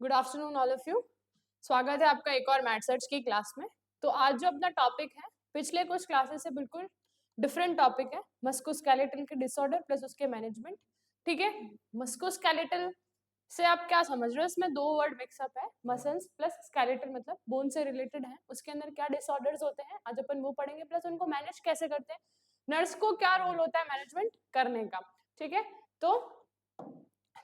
Good afternoon all of you. स्वागत है आपका एक और मैथ सर्च की क्लास में। तो आज जो अपना टॉपिक है पिछले कुछ क्लासेस से बिल्कुल डिफरेंट टॉपिक है, मस्कुलोस्केलेटल के डिसऑर्डर प्लस उसके मैनेजमेंट। ठीक है, मस्कुलोस्केलेटल से आप क्या समझ रहे हो? इसमें दो वर्ड मिक्सअप है, मसल्स प्लस स्केलेटल, मतलब बोन से रिलेटेड है। उसके अंदर क्या डिसऑर्डर्स होते हैं आज अपन वो पढ़ेंगे, प्लस उनको मैनेज कैसे करते हैं, नर्स को क्या रोल होता है मैनेजमेंट करने का। ठीक है, तो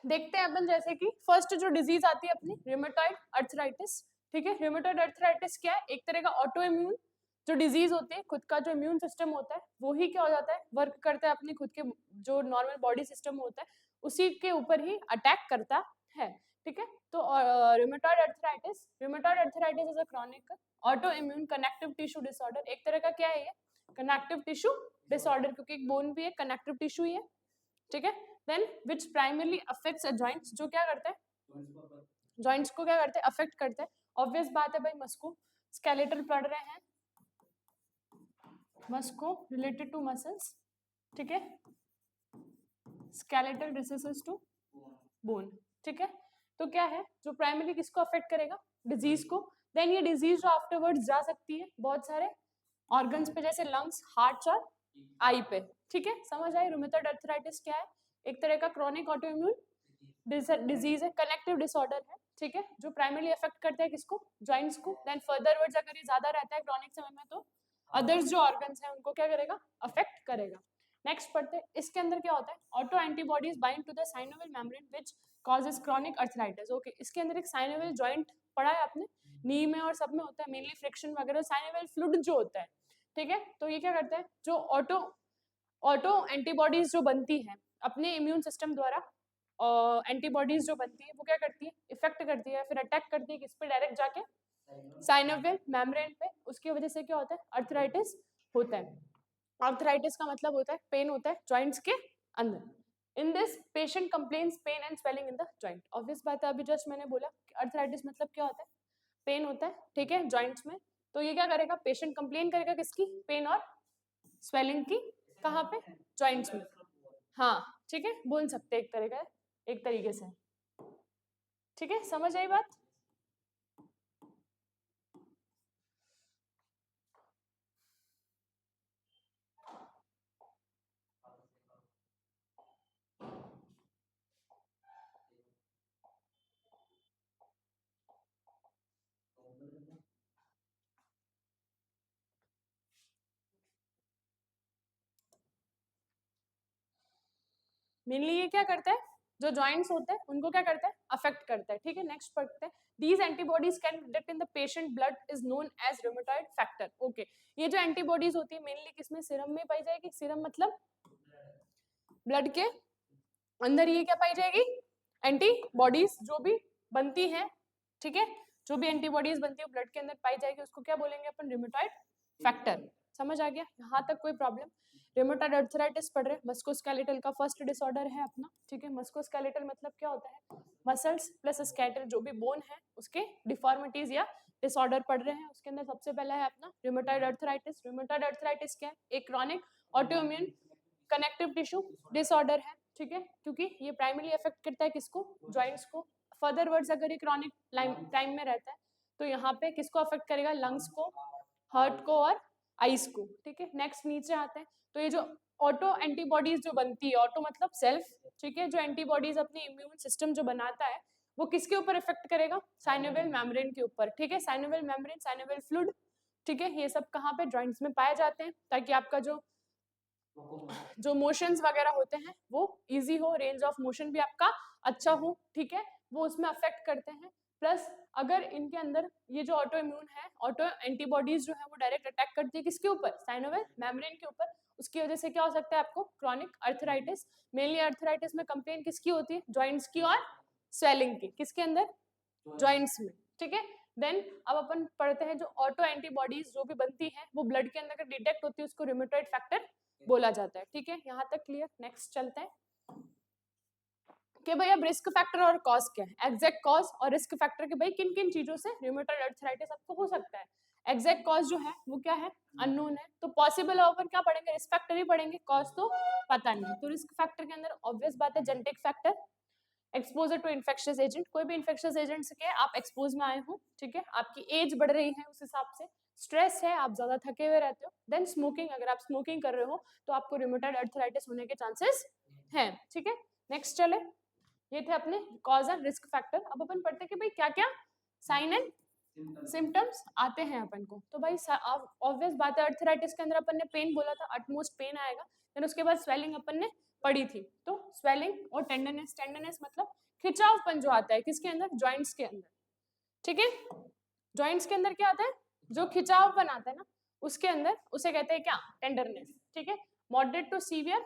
देखते हैं अपन। जैसे कि फर्स्ट जो डिजीज आती है अपनी रूमेटॉइड अर्थराइटिस। ठीक है, रूमेटॉइड अर्थराइटिस क्या है? एक तरह का ऑटो इम्यून जो डिजीज होती है, खुद का जो इम्यून सिस्टम होता है वो ही क्या हो जाता है, वर्क करता है अपनी खुद के जो नॉर्मल बॉडी सिस्टम होता है उसी के ऊपर ही अटैक करता है। ठीक है, तो rheumatoid arthritis is a chronic auto immune connective tissue disorder. एक तरह का क्या है ये, कनेक्टिव टिश्यू डिसऑर्डर, क्योंकि एक बोन भी एक कनेक्टिव टिश्यू ही है। ठीक है, then which primarily affects joints, जो क्या करते हैं जॉइंट्स को क्या करते हैं, अफेक्ट करते हैं। ऑब्वियस बात है भाई, मस्को स्केलेटल पढ़ रहे हैं, मस्को रिलेटेड टू मसल्स। ठीक है, स्केलेटल डिसीजेस टू बोन। ठीक है, तो क्या है जो प्राइमरी किसको अफेक्ट करेगा, डिजीज को। देन ये डिजीज जो आफ्टरवर्ड्स जा सकती है बहुत सारे ऑर्गन्स पे, जैसे लंग्स, हार्ट और आई पे। ठीक है, समझ आई? रूमेटॉइड अर्थराइटिस क्या है? एक तरह का क्रॉनिक ऑटोइम्यून डिजीज है, कनेक्टिव डिसऑर्डर है। ठीक है, जो प्राइमरली अफेक्ट करता है किसको, जॉइंट्स को। देन फर्दरवर्ड्स अगर ये ज्यादा रहता है क्रॉनिक समय में तो अदर्स जो ऑर्गन्स हैं उनको क्या करेगा, अफेक्ट करेगा। नेक्स्ट पढ़ते हैं, इसके अंदर क्या होता है, autoantibodies bind to the synovial membrane which causes chronic arthritis. Okay, इसके अंदर एक साइनोवियल जॉइंट पढ़ा है आपने, नी में और सब में होता है, मेनली फ्रिक्शन वगैरह साइनोवियल फ्लूइड जो होता है। ठीक है, तो ये क्या करता है, जो ऑटो एंटीबॉडीज जो बनती है अपने इम्यून सिस्टम द्वारा, एंटीबॉडीज जो बनती है वो क्या करती है, इफेक्ट करती है, फिर अटैक करती है किस पे, डायरेक्ट जाके साइनोवियल मेम्ब्रेन पे। उसकी वजह से क्या होता है, अर्थराइटिस होता है। अर्थराइटिस का मतलब होता है पेन होता है जॉइंट्स के अंदर। In this patient complains pain and swelling in the joint. Obvious बात है, अभी जस्ट मैंने बोला कि अर्थराइटिस मतलब क्या होता है, पेन होता है। ठीक है, जॉइंट्स में। तो ये क्या करेगा, पेशेंट कंप्लेन करेगा किसकी, पेन और स्वेलिंग की। कहाँ पे, जॉइंट्स में। हाँ, ठीक है, बोल सकते हैं एक तरीके से। ठीक है, समझ आई बात? मेनली ये क्या करता है, जो जॉइंट्स होते हैं उनको क्या करता है, अफेक्ट करता है। ठीक है, नेक्स्ट पढ़ते हैं। These antibodies can detect in the patient blood is known as rheumatoid factor. Okay, ये जो एंटीबॉडीज होती है मेनली किसमें, सीरम में पाई जाएगी। सीरम मतलब ब्लड के अंदर ये क्या पाई जाएगी, एंटीबॉडीज जो भी बनती है। ठीक है, जो भी एंटीबॉडीज बनती है ब्लड के अंदर पाई जाएगी, उसको क्या बोलेंगे अपन, रूमेटॉइड फैक्टर। समझ आ गया यहाँ तक, कोई प्रॉब्लम? रूमेटॉइड अर्थराइटिस पढ़ रहे हैं, मस्कुलोस्केलेटल का फर्स्ट डिसऑर्डर है अपना। ठीक है, मस्कुलोस्केलेटल मतलब क्या होता है, मसल्स प्लस स्केलेटल जो भी बोन है उसके डिफॉर्मिटीज या डिसऑर्डर पढ़ रहे हैं। उसके अंदर सबसे पहला है अपना रूमेटॉइड अर्थराइटिस। रूमेटॉइड अर्थराइटिस क्या है, एक chronic autoimmune connective tissue disorder है। ठीक है, क्योंकि ये प्राइमरी अफेक्ट करता है किसको, जॉइंट्स को। फर्दर वर्ड्स अगर ये क्रॉनिक टाइम में रहता है तो यहाँ पे किसको अफेक्ट करेगा, लंग्स को, हार्ट को और आईज को। ठीक है, नेक्स्ट नीचे आते हैं। तो ये जो ऑटो एंटीबॉडीज जो बनती है, ऑटो मतलब सेल्फ, ठीक है, जो एंटीबॉडीज अपनी इम्यून सिस्टम जो बनाता है वो किसके ऊपर इफेक्ट करेगा, साइनोवियल मेम्ब्रेन के ऊपर। ठीक है, साइनोवियल मेम्ब्रेन, साइनोवियल फ्लूइड। ठीक है, ये सब कहाँ पे, जॉइंट्स में पाए जाते हैं, ताकि आपका जो मोशंस वगैरह होते हैं वो इजी हो, रेंज ऑफ मोशन भी आपका अच्छा हो। ठीक है, वो उसमें अफेक्ट करते हैं। प्लस अगर इनके अंदर ये जो ऑटो इम्यून है, ऑटो एंटीबॉडीज जो है वो डायरेक्ट अटैक करती है किसके ऊपर, साइनोवियल मेम्ब्रेन के ऊपर। उसकी वजह से क्या हो सकता है आपको, क्रॉनिक अर्थराइटिस। मेनली अर्थराइटिस में कंप्लेन किसकी होती है, जॉइंट्स की और स्वेलिंग की। किसके अंदर, जॉइंट्स में। ठीक है, देन अब अपन पढ़ते हैं जो ऑटो एंटीबॉडीज जो भी बनती है वो ब्लड के अंदर डिटेक्ट होती है, उसको रूमेटॉइड फैक्टर बोला जाता है। ठीक है, यहाँ तक क्लियर। नेक्स्ट चलते हैं कि भाई अब रिस्क फैक्टर और कॉज क्या है, एग्जैक्ट कॉज और रिस्क फैक्टर के भाई किन किन चीजों से रूमेटॉइड अर्थराइटिस आपको हो सकता है। एग्जैक्ट कॉज जो है वो क्या है, अननोन है। तो पॉसिबल है क्या पढ़ेंगे, रिस्क फैक्टर ही पढ़ेंगे, कॉज तो पता नहीं। तो रिस्क फैक्टर के अंदर ऑब्वियस बात है genetic factor, exposure to infectious agent, कोई भी इन्फेक्शियस एजेंट से के आप एक्सपोज में आए हो, ठीक है, आपकी एज बढ़ रही है उस हिसाब से, स्ट्रेस है, आप ज्यादा थके हुए रहते हो, देन स्मोकिंग, अगर आप स्मोकिंग कर रहे हो तो आपको रूमेटॉइड अर्थराइटिस होने के चांसेस हैं, ठीक है। नेक्स्ट चले, ये थे अपने कॉज एंड रिस्क फैक्टर। अब अपन पढ़ते हैं कि भाई क्या क्या साइन एंड सिम्टम्स आते हैं अपन को। तो भाई ऑब्वियस बात है, अर्थराइटिस के अंदर अपन ने पेन बोला था, अटमोस्ट पेन आएगा, फिर उसके बाद स्वेलिंग अपन ने पढ़ी थी, तो स्वेलिंग और टेंडरनेस, टेंडरनेस मतलब खिंचावपन जो आता है किसके अंदर, जॉइंट्स के अंदर, ठीक है। जॉइंट्स के अंदर क्या आता है, जो खिंचावपन आता है ना उसके अंदर, उसे कहते हैं क्या, टेंडरनेस, ठीक है। Moderate to severe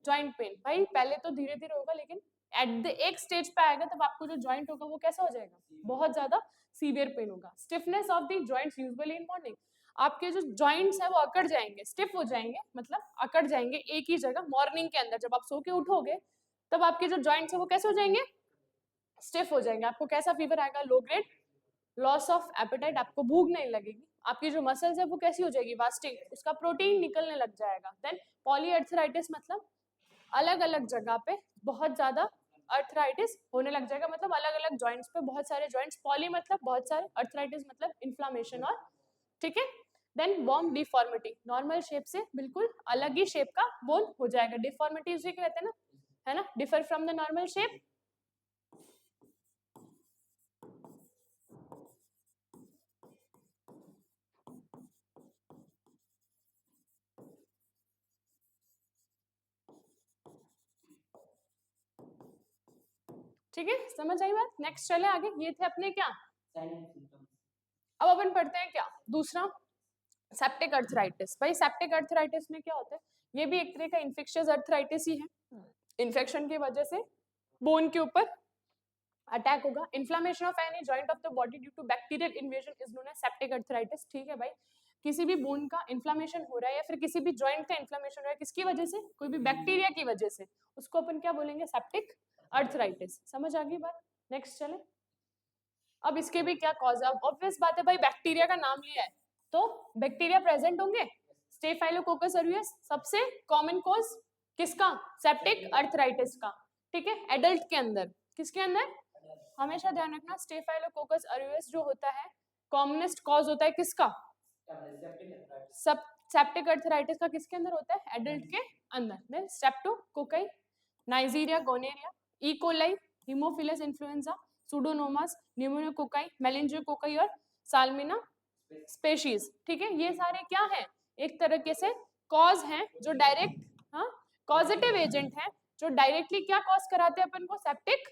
joint pain, भाई पहले तो धीरे धीरे होगा, लेकिन एट द एक स्टेज पे आएगा तब आपको जो जॉइंट होगा वो कैसा हो जाएगा, बहुत ज्यादा सीवियर पेन होगा। Stiffness of the joints usually in morning, आपके जो जॉइंट्स है वो अकड़ जाएंगे, स्टिफ हो जाएंगे, मतलब अकड़ जाएंगे एक ही जगह मॉर्निंग के अंदर, जब आप सो के उठोगे तब आपके जो जॉइंट्स है वो कैसे हो जाएंगे, स्टिफ हो जाएंगे। आपको कैसा फीवर आएगा, low grade, loss of appetite, आपको भूख नहीं लगेगी, आपकी जो मसल्स है वो कैसी हो जाएगी, वास्टिंग, उसका प्रोटीन निकलने लग जाएगा। देन पॉलीआर्थराइटिस मतलब अलग अलग जगह पे बहुत ज्यादा अर्थराइटिस होने लग जाएगा, मतलब अलग अलग जॉइंट्स पे बहुत सारे जॉइंट्स, पॉली मतलब बहुत सारे, अर्थराइटिस मतलब इन्फ्लामेशन, और ठीक है। Then bone deformity, normal shape से बिल्कुल अलग ही शेप का बोन हो जाएगा, डिफॉर्मिटी उसे कहते हैं ना, है ना, differ from the normal shape. ठीक है, समझ आई बात। नेक्स्ट चले आगे, ये थे अपने क्या, अब अपन पढ़ते हैं क्या दूसरा, सेप्टिक अर्थराइटिस। भाई सेप्टिक अर्थराइटिस में क्या होता है, ये भी एक तरह का इन्फेक्शियस अर्थराइटिस ही है, इन्फेक्शन की वजह से बोन के ऊपर अटैक होगा। Inflammation of any joint of the body due to bacterial invasion is known as septic arthritis, ठीक है भाई। किसी भी बोन का इन्फ्लेमेशन हो रहा है या फिर किसी भी जॉइंट का इन्फ्लेमेशन हो रहा है, किसकी वजह से, कोई भी बैक्टीरिया की वजह से, उसको अपन क्या बोलेंगे, सेप्टिक अर्थराइटिस। समझ आ गई बात। नेक्स्ट चले, अब इसके भी क्या कॉज है, ऑब्वियस बात है भाई, बैक्टीरिया का नाम लिया है तो बैक्टीरिया प्रेजेंट होंगे, स्टेफाइलोकोकस ऑरियस सबसे कॉमन कॉज किसका, सेप्टिक अर्थराइटिस का, ठीक है। एडल्ट के अंदर, किसके अंदर, हमेशा ध्यान रखना, स्टेफाइलोकोकस ऑरियस जो होता है कॉमनेस्ट कॉज होता है किसका, सब सेप्टिक अर्थराइटिस का किसके अंदर होता है, एडल्ट के अंदर। Then streptococci, Neisseria gonorrhoeae, E coli, Haemophilus influenzae, Pseudomonas, pneumococci, मेनिंजियोकोकाई और साल्मिना स्पेशीज, ठीक है। ये सारे क्या हैं, एक तरीके से कॉज हैं जो डायरेक्ट, हाँ, कॉजेटिव एजेंट हैं जो डायरेक्टली क्या कॉज कराते हैं अपन को, सेप्टिक।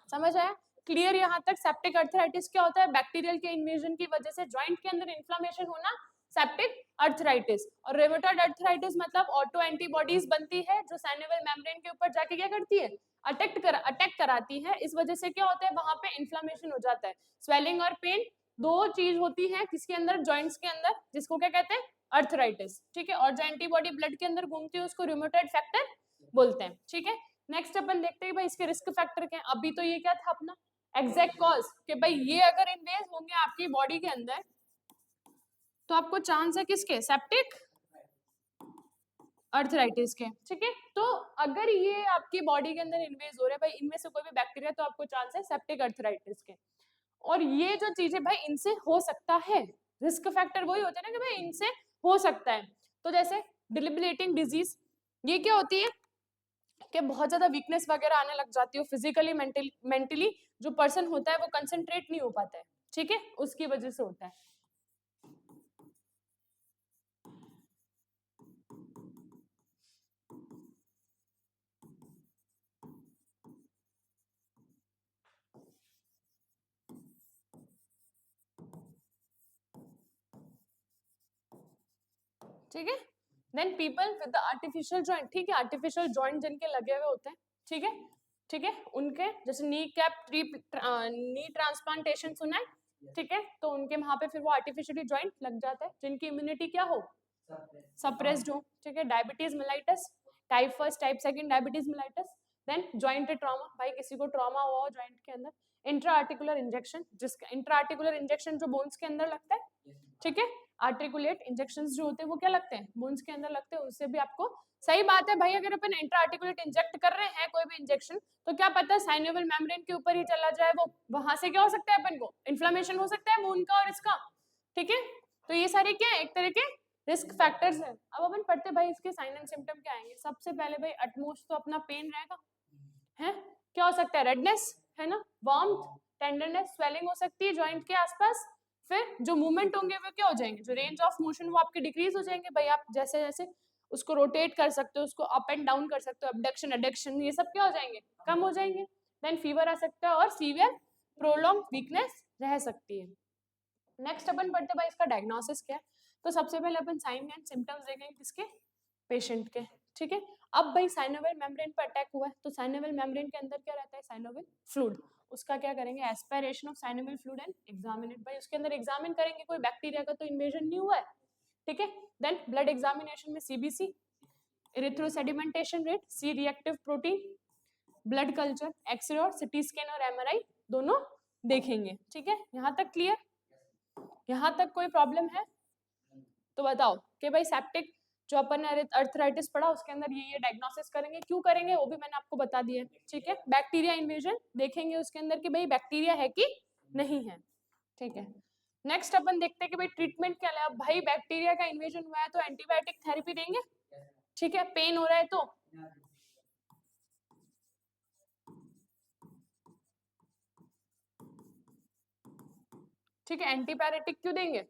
समझ आया, क्लियर यहाँ तक। सेप्टिक अर्थराइटिस क्या होता है, बैक्टीरियल के इन्वेजन की वजह से जॉइंट के अंदर इन्फ्लेमेशन होना, सेप्टिक अर्थराइटिस। और रेमेटॉइड अर्थराइटिस मतलब ऑटो एंटीबॉडीज बनती है जो सैनिवल मेम्ब्रेन के ऊपर जाके क्या करती है, अटैक कराती है, इस वजह से क्या होता है, वहां पे इन्फ्लेमेशन हो जाता है। स्वेलिंग और पेन दो चीज होती है किसके अंदर, जॉइंट्स के अंदर, जिसको क्या कहते हैं, अर्थराइटिस, ठीक है। और जो एंटीबॉडी ब्लड के अंदर घूमती है उसको रूमेटॉइड फैक्टर बोलते हैं, ठीक है। नेक्स्ट अपन देखते हैं भाई इसके रिस्क फैक्टर क्या है। अभी तो ये क्या था अपना एग्जैक्ट कॉज, कि भाई ये अगर इन्वेज होंगे आपकी बॉडी के अंदर तो आपको चांस है किसके, सेप्टिक अर्थराइटिस के, ठीक है। तो अगर ये आपकी बॉडी के अंदर इन्वेज हो रहे हैं भाई, इनमें से कोई भी बैक्टीरिया, तो आपको चांस है सेप्टिक अर्थराइटिस के। और ये जो चीजें भाई इनसे हो सकता है, रिस्क फैक्टर वही होते हैं ना कि भाई इनसे हो सकता है। तो जैसे डिलिबिलेटिंग डिजीज, ये क्या होती है कि बहुत ज्यादा वीकनेस वगैरह आने लग जाती है, फिजिकली मेंटली जो पर्सन होता है वो कंसंट्रेट नहीं हो पाता है, ठीक है, उसकी वजह से होता है। ठीक है। Then people with the artificial joint, ठीक है, आर्टिफिशियल जॉइंट जिनके लगे हुए होते हैं, ठीक है, ठीक है, उनके जैसे नी कैप नी ट्रांसप्लांटेशन सुना है, ठीक है, तो उनके वहां पे फिर वो आर्टिफिशियली जॉइंट लग जाता है, जिनकी इम्यूनिटी क्या हो, सप्रेस्ड हो, ठीक है। Diabetes mellitus, type first type second diabetes mellitus. Then joint trauma, भाई किसी को ट्रॉमा हुआ हो जॉइंट के अंदर। इंट्रा आर्टिकुलर इंजेक्शन, जिसका इंट्रा आर्टिकुलर इंजेक्शन जो बोन्स के अंदर लगता है, ठीक है, आर्टिकुलेट इंजेक्शंस जो होते हैं वो क्या लगते हैं, बोन्स के अंदर लगते हैं, उससे भी आपको सही बात है भाई। अगर अपन इंट्रा आर्टिकुलेट इंजेक्ट कर रहे हैं कोई भी इंजेक्शन, तो क्या पता है साइनोवियल मेम्ब्रेन के ऊपर ही चला जाए, वो वहां से क्या हो सकता है अपन को इन्फ्लेमेशन हो सकता है बोन का और इसका, ठीक है। तो ये सारे क्या है, एक तरह के रिस्क फैक्टर्स हैं। अब अपन पढ़ते भाई इसके साइन एंड सिम्टम क्या आएंगे। सबसे पहले भाई अटमोस्ट तो अपना पेन रहेगा, है क्या हो सकता है, रेडनेस है ना, वार्मथ, टेंडरनेस, स्वेलिंग हो सकती है जॉइंट के आसपास। फिर जो मूवमेंट होंगे वो क्या हो जाएंगे, जो रेंज ऑफ मोशन वो आपके डिक्रीज हो जाएंगे भाई। आप जैसे जैसे उसको रोटेट कर सकते हो, उसको अप एंड डाउन कर सकते हो, अबडक्शन एडक्शन, ये सब क्या हो जाएंगे, कम हो जाएंगे। देन फीवर आ सकता है और सीवियर प्रोलॉन्ग वीकनेस रह सकती है। नेक्स्ट अपन पढ़ते भाई इसका डायग्नोसिस क्या है। तो सबसे पहले अपन साइन एंड सिम्टम्स देखेंगे किसके, पेशेंट के, ठीक है। अब भाई साइनोवियल मेम्ब्रेन पर अटैक हुआ है, तो साइनोवियल मेम्ब्रेन के अंदर क्या रहता है, साइनोवियल फ्लूइड। उसका क्या करेंगे, aspiration of synovial fluid and examine it. भाई उसके अंदर एग्जामिन करेंगे, कोई बैक्टीरिया का तो इन्वेजन नहीं हुआ है, ठीक है। देन ब्लड एग्जामिनेशन में CBC, erythrocyte sedimentation rate, C reactive protein, blood culture, x ray और सिटी स्कैन और एमआरआई दोनों देखेंगे, ठीक है। यहाँ तक क्लियर, यहाँ तक कोई प्रॉब्लम है तो बताओ कि भाई सेप्टिक जो अपन ने अर्थराइटिस पढ़ा उसके अंदर ये डायग्नोसिस करेंगे, क्यों करेंगे वो भी मैंने आपको बता दिया, ठीक है। बैक्टीरिया इन्वेजन देखेंगे उसके अंदर कि भाई बैक्टीरिया है कि नहीं है, ठीक है। नेक्स्ट अपन देखते हैं कि भाई ट्रीटमेंट क्या है। भाई बैक्टीरिया का इन्वेजन हुआ है तो एंटीबायोटिक थेरेपी देंगे, ठीक है। पेन हो रहा है तो ठीक है, एंटीबायोटिक क्यों देंगे,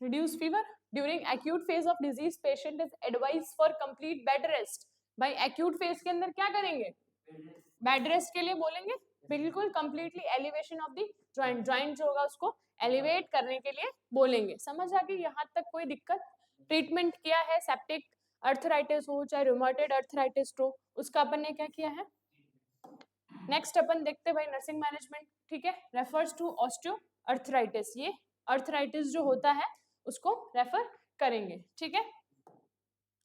reduce fever during acute phase of disease patient is advised for complete bed rest। भाई acute phase के अंदर क्या करेंगे, बेड रेस्ट के लिए बोलेंगे, बिल्कुल completely elevation of the joint, joint जो होगा उसको एलिवेट करने के लिए बोलेंगे। समझ आ गई यहाँ तक कोई दिक्कत। ट्रीटमेंट किया है, सेप्टिक अर्थराइटिस हो चाहे रूमेटॉइड अर्थराइटिस हो, उसका अपन ने क्या किया है। नेक्स्ट अपन देखते हैं भाई नर्सिंग मैनेजमेंट, ठीक है, रेफर्स टू ऑस्टियो अर्थराइटिस। ये अर्थराइटिस जो होता है उसको रेफर करेंगे, ठीक है।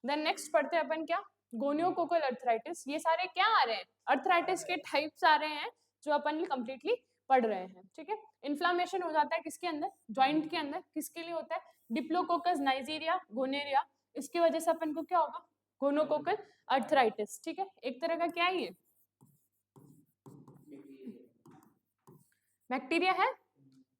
देन नेक्स्ट पढ़ते हैं अपन क्या, गोनियोकोकल अर्थराइटिस। ये सारे क्या आ रहे हैं, अर्थराइटिस के टाइप्स आ रहे हैं जो अपन ने कंप्लीटली पढ़ रहे हैं, ठीक है। इन्फ्लामेशन हो जाता है किसके अंदर, जॉइंट के अंदर, किसके लिए होता है, डिप्लोकोकस नाइजीरिया गोनेरिया, इसकी वजह से अपन को क्या होगा, गोनोकोकल अर्थराइटिस, ठीक है। एक तरह का क्या है ये, बैक्टीरिया है,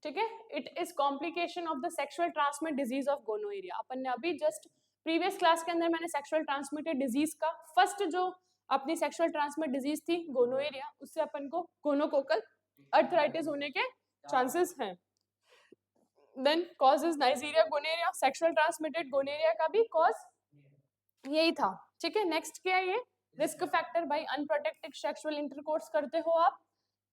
ठीक है। It is complication of the sexual transmit disease of gonorrhoea. अपन ने अभी जस्ट प्रीवियस क्लास के अंदर मैंने सेक्सुअल ट्रांसमिटेड डिजीज का फर्स्ट जो अपनी सेक्सुअल ट्रांसमिट डिजीज थी गोनोएरिया, उससे अपन को गोनोकोकल अर्थराइटिस होने के चांसेस हैं। Then cause is Nigeria gonorrhoea, sexual transmitted gonorrhoea का भी कॉज यही था, ठीक है। नेक्स्ट क्या है ये, रिस्क फैक्टर भाई, अनप्रोटेक्टेड सेक्सुअल इंटरकोर्स करते हो आप,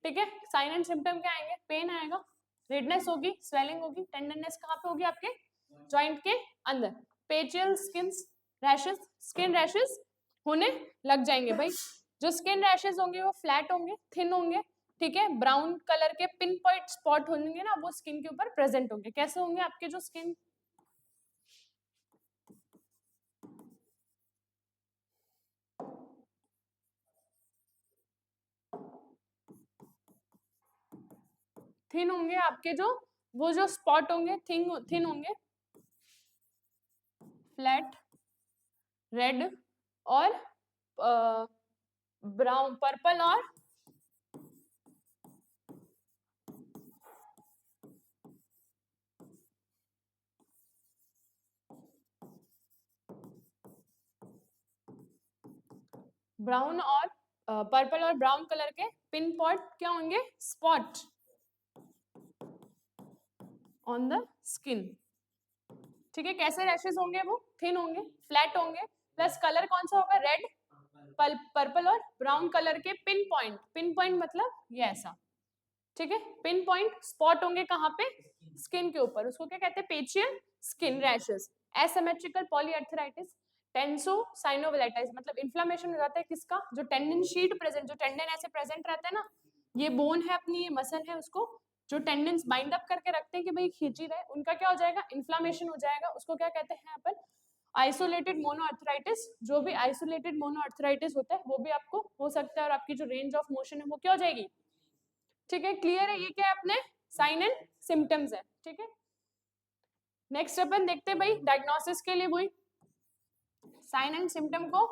ठीक है। साइन एंड सिम्टम क्या आएंगे, पेन आएगा, रेडनेस होगी, स्वेलिंग होगी, टेंडरनेस कहाँ पे होगी, आपके जॉइंट के अंदर, पेचियल स्किन रैशेस, स्किन रैशेस होने लग जाएंगे भाई। जो स्किन रैशेस होंगे वो फ्लैट होंगे, थिन होंगे, ठीक है। ब्राउन कलर के पिन पॉइंट स्पॉट होंगे ना, वो स्किन के ऊपर प्रेजेंट होंगे। कैसे होंगे आपके जो स्किन, थिन होंगे आपके जो, वो जो स्पॉट होंगे थिन होंगे, फ्लैट, रेड और ब्राउन, पर्पल और ब्राउन और पर्पल और ब्राउन कलर के पिन पॉइंट क्या होंगे, स्पॉट ऑन द स्किन, ठीक है। कैसे रैशेस होंगे, वो थिन होंगे, फ्लैट होंगे, प्लस कलर कौन सा होगा, रेड, पर्पल और ब्राउन कलर के पिन पॉइंट मतलब ये ऐसा, ठीक है। पिन पॉइंट स्पॉट होंगे कहाँ पे, स्किन के ऊपर, उसको क्या कहते हैं, पेचियल स्किन रैशेस। एसिमेट्रिकल पॉलीआर्थराइटिस, टेंसोसाइनोविलाइटिस, मतलब इन्फ्लेमेशन हो जाता है किसका, जो टेंडन शीट प्रेजेंट, जो टेंडन ऐसे प्रेजेंट रहता है ना, ये बोन है अपनी, ये मसल है, उसको जो टेंडेंस बाइंड अप करके रखते हैं कि भाई खींची रहे, उनका क्या हो जाएगा, इन्फ्लेमेशन हो जाएगा, उसको क्या कहते हैं अपन, आइसोलेटेड मोनोआर्थराइटिस, जो भी आइसोलेटेड मोनोआर्थराइटिस होता है वो भी आपको हो सकता है, और आपकी जो रेंज ऑफ मोशन है वो क्या हो जाएगी, ठीक है, क्लियर है, ये क्या है अपने साइन एंड सिम्टम्स है, ठीक है। नेक्स्ट अपन देखते हैं भाई डायग्नोसिस के लिए वही साइन एंड सिम्टम को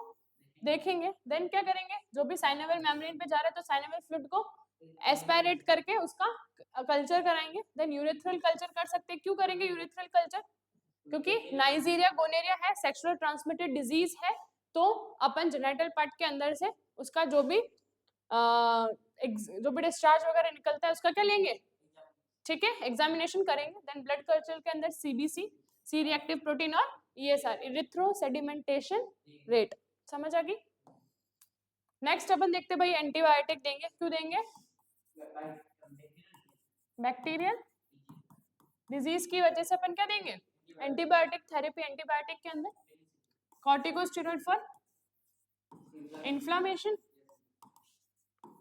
देखेंगे, देन क्या करेंगे, जो भी साइनोवियल मेम्ब्रेन पे जा रहा है तो साइनोवियल फ्लूइड को एस्पायरेट करके उसका कल्चर कराएंगे, देन यूरेथ्रल कल्चर कर सकते हैं। क्यों करेंगे यूरेथ्रल कल्चर, क्योंकि नाइजीरिया गोनेरिया है, सेक्सुअल ट्रांसमिटेड डिजीज है, तो अपन जेनिटल पार्ट के अंदर से उसका जो भी डिस्चार्ज वगैरह निकलता है उसका क्या लेंगे, ठीक है, एग्जामिनेशन करेंगे। देन ब्लड कल्चर के अंदर सीबीसी, सी रिएक्टिव प्रोटीन और ईएसआर, इरिथ्रोसेडिमेंटेशन रेट, समझ आ गई। नेक्स्ट अपन देखते हैं भाई एंटीबायोटिक देंगे, क्यों देंगे, बैक्टीरियल डिजीज की वजह से अपन क्या देंगे, एंटीबायोटिक थेरेपी। एंटीबायोटिक के अंदर corticosteroid for inflammation,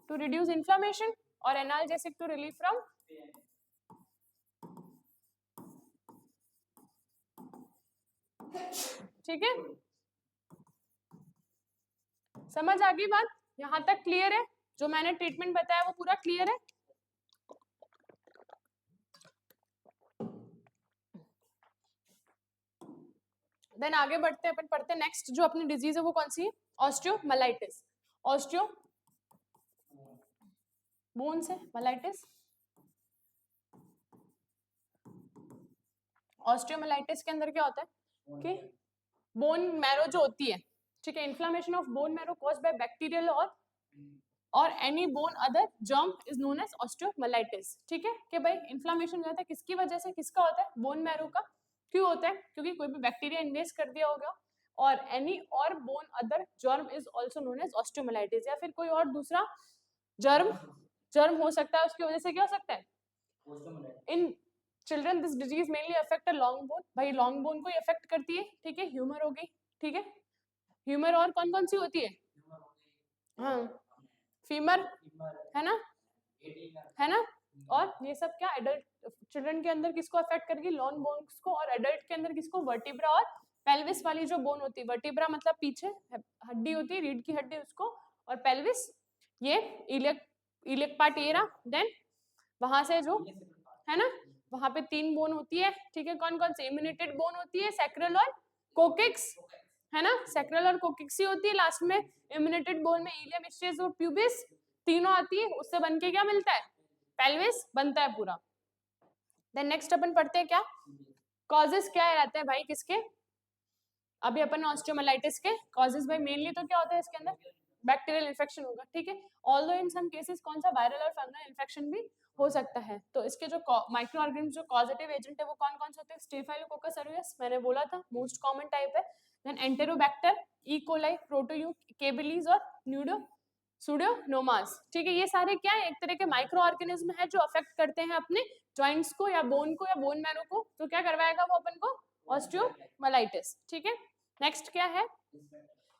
to reduce inflammation, और एनाल्जेसिक टू रिलीव फ्रॉम, ठीक है, समझ आ गई बात, यहां तक क्लियर है, जो मैंने ट्रीटमेंट बताया वो पूरा क्लियर है। देन आगे बढ़ते हैं, अपन पढ़ते हैं नेक्स्ट जो अपनी डिजीज है वो कौन सी है, ऑस्टियोमाइलाइटिस। ऑस्टियो बोन से माइलाइटिस, ऑस्टियोमाइलाइटिस के अंदर क्या होता है कि बोन मैरो जो होती है, ठीक है, inflammation of bone marrow caused by bacterial or any bone other germ is known as osteomyelitis, ठीक है, कि भाई इन्फ्लामेशन हो जाता है किसकी वजह से, किसका होता है, बोन मैरो का। क्यों होता है, क्योंकि कोई भी बैक्टीरिया इन्वेस्ट कर दिया होगा, और एनी और bone other germ is also known as osteomyelitis, या फिर कोई और दूसरा जर्म हो सकता है, उसकी वजह से क्या हो सकता है। In children this disease mainly affect a long bone, भाई लॉन्ग बोन को अफेक्ट करती है, ठीक है, ह्यूमर हो गई, ठीक है, ह्यूमर और कौन कौन सी होती है, हाँ फीमर है ना, है ना, और ये सब क्या एडल्ट चिल्ड्रन के अंदर किसको अफेक्ट करेगी, लॉन्ग बोन्स को, और एडल्ट के अंदर किसको, वर्टिब्रा और पेल्विस वाली जो बोन होती है, वर्टिब्रा मतलब पीछे हड्डी होती है, रीढ़ की हड्डी उसको, और पेल्विस ये इलियक पार्ट ये रहा, देन वहां से जो है ना वहां पे 3 बोन होती है, ठीक है, कौन कौन से, इम्यूनेटेड बोन होती है, सैक्रल और कोकिक्स, है ना, सैक्रल और कोकिक्स ही होती है, लास्ट में इम्यूनेटेड बोन में इलियम, स्टेज और प्यूबिस तीनों आती है, उससे बनके क्या मिलता है, पेल्विस बनता है पूरा। देन नेक्स्ट अपन पढ़ते हैं क्या कॉजेस क्या रहते हैं भाई किसके, अभी अपन ऑस्टियोमाइलाइटिस के कॉजेस भाई मेनली तो क्या होता है इसके अंदर, बैक्टीरियल इन्फेक्शन होगा, ठीक है, ऑल्दो इन सम केसेस कौन सा वायरल और फंगल इन्फेक्शन भी हो सकता है। तो इसके जो माइक्रो ऑर्गेनिज्म जो कॉजेटिव एजेंट है वो कौन कौन से होते हैं, स्टेफाइलोकोकस ऑरियस मैंने बोला था मोस्ट कॉमन टाइप है, देन एंटेरोबैक्टर, ई कोलाई, प्रोटोयू, केबिलीज और सूडोमोनास, ठीक है, ये सारे क्या है, एक तरह के माइक्रो ऑर्गेनिज्म है जो अफेक्ट करते हैं अपने जॉइंट्स को या बोन मैरो को, तो क्या करवाएगा वो अपन को, ऑस्टियोमाइलाइटिस, ठीक है। नेक्स्ट क्या है,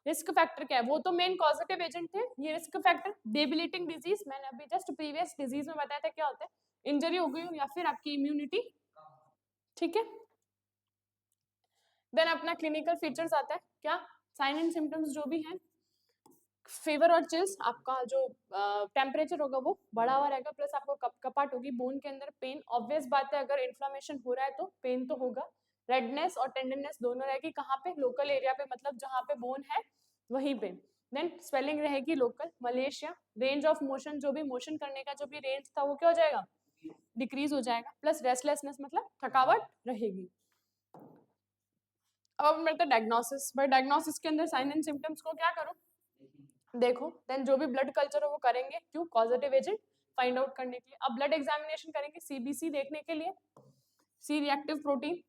रिस्क फैक्टर क्या है, वो तो मेन कॉजेटिव एजेंट थे, ये रिस्क फैक्टर डेबिलिटिंग डिजीज, मैंने अभी जस्ट प्रीवियस डिजीज में बताया था क्या होता है, इंजरी हो गई या फिर आपकी इम्यूनिटी, ठीक है। देन अपना क्लिनिकल फीचर्स आता है क्या, साइन एंड सिम्टम्स जो भी हैं, फीवर और चिल्स, आपका जो टेम्परेचर होगा वो बढ़ा हुआ रहेगा, प्लस आपको कपकपाहट होगी, बोन के अंदर पेन, ऑब्वियस बात है अगर इन्फ्लामेशन हो रहा है तो पेन तो होगा, रेडनेस और टेंडरनेस दोनों रहेगी, कहाँ पे, लोकल एरिया पे, मतलब जहाँ पे बोन है वहीं पे। देन स्वेलिंग रहेगी local, Malaysia, range of motion, जो भी मोशन करने का जो भी रेंज था वो क्या हो जाएगा, डिक्रीज हो जाएगा, प्लस रेस्टलेसनेस मतलब थकावट रहेगी। अब मेरे तो डायग्नोसिस, भाई डायग्नोसिस के अंदर साइन एंड सिम्टम्स को क्या करो देखो, देन जो भी ब्लड कल्चर है वो करेंगे, क्यों, कॉजेटिव एजेंट फाइंड आउट करने के लिए। अब ब्लड एग्जामिनेशन करेंगे सीबीसी देखने के लिए, सी रिएक्टिव प्रोटीन,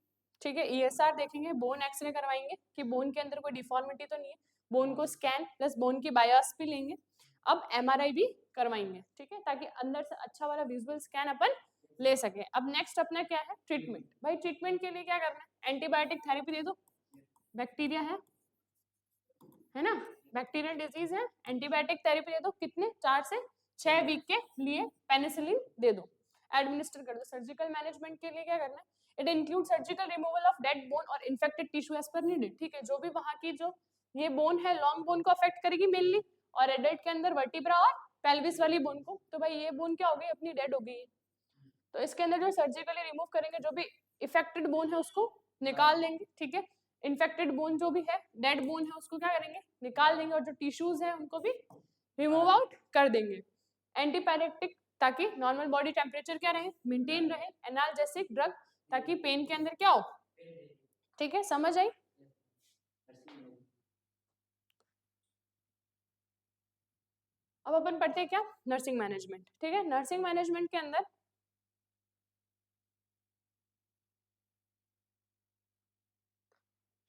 ठीक है, ईएसआर देखेंगे, बोन एक्सरे करवाएंगे कि बोन के अंदर कोई डिफॉर्मिटी तो नहीं है, बोन को स्कैन प्लस बोन की बायोप्सी लेंगे, अब एमआरआई भी करवाएंगे, ठीक है, ताकि अंदर से अच्छा वाला विजुअल स्कैन अपन ले सके। अब नेक्स्ट अपना क्या है, ट्रीटमेंट, भाई ट्रीटमेंट के लिए क्या करना है, एंटीबायोटिक थेरेपी दे दो, बैक्टीरिया है ना, बैक्टीरियल डिजीज है, एंटीबायोटिक थेरेपी दे दो, कितने 4 से 6 वीक के लिए पेनिसिलिन दे दो, एडमिनिस्टर कर दो। सर्जिकल मैनेजमेंट के लिए क्या करना है, it include surgical removal of dead bone और infected tissue as per needed, ठीक है, जो भी वहां की जो ये बोन है लॉन्ग बोन को अफेक्ट करेगी मेनली, और एडल्ट के अंदर वर्टिब्रा और पेल्विस वाली बोन को। तो भाई ये बोन क्या हो गई, अपनी डेड हो गई है, तो इसके अंदर जो सर्जिकली रिमूव करेंगे जो भी इफेक्टेड बोन है उसको निकाल लेंगे, ठीक है, इन्फेक्टेड बोन जो भी है डेड बोन है उसको क्या करेंगे, निकाल देंगे, और जो टिश्यूज है उनको भी रिमूव आउट कर देंगे। एंटीपायरेटिक ताकि नॉर्मल बॉडी टेम्परेचर क्या रहे, मेंटेन रहे। एनाल्जेसिक ड्रग ताकि पेन के अंदर क्या हो, ठीक है, समझ आई। अब अपन पढ़ते हैं क्या, नर्सिंग मैनेजमेंट, ठीक है। नर्सिंग मैनेजमेंट के अंदर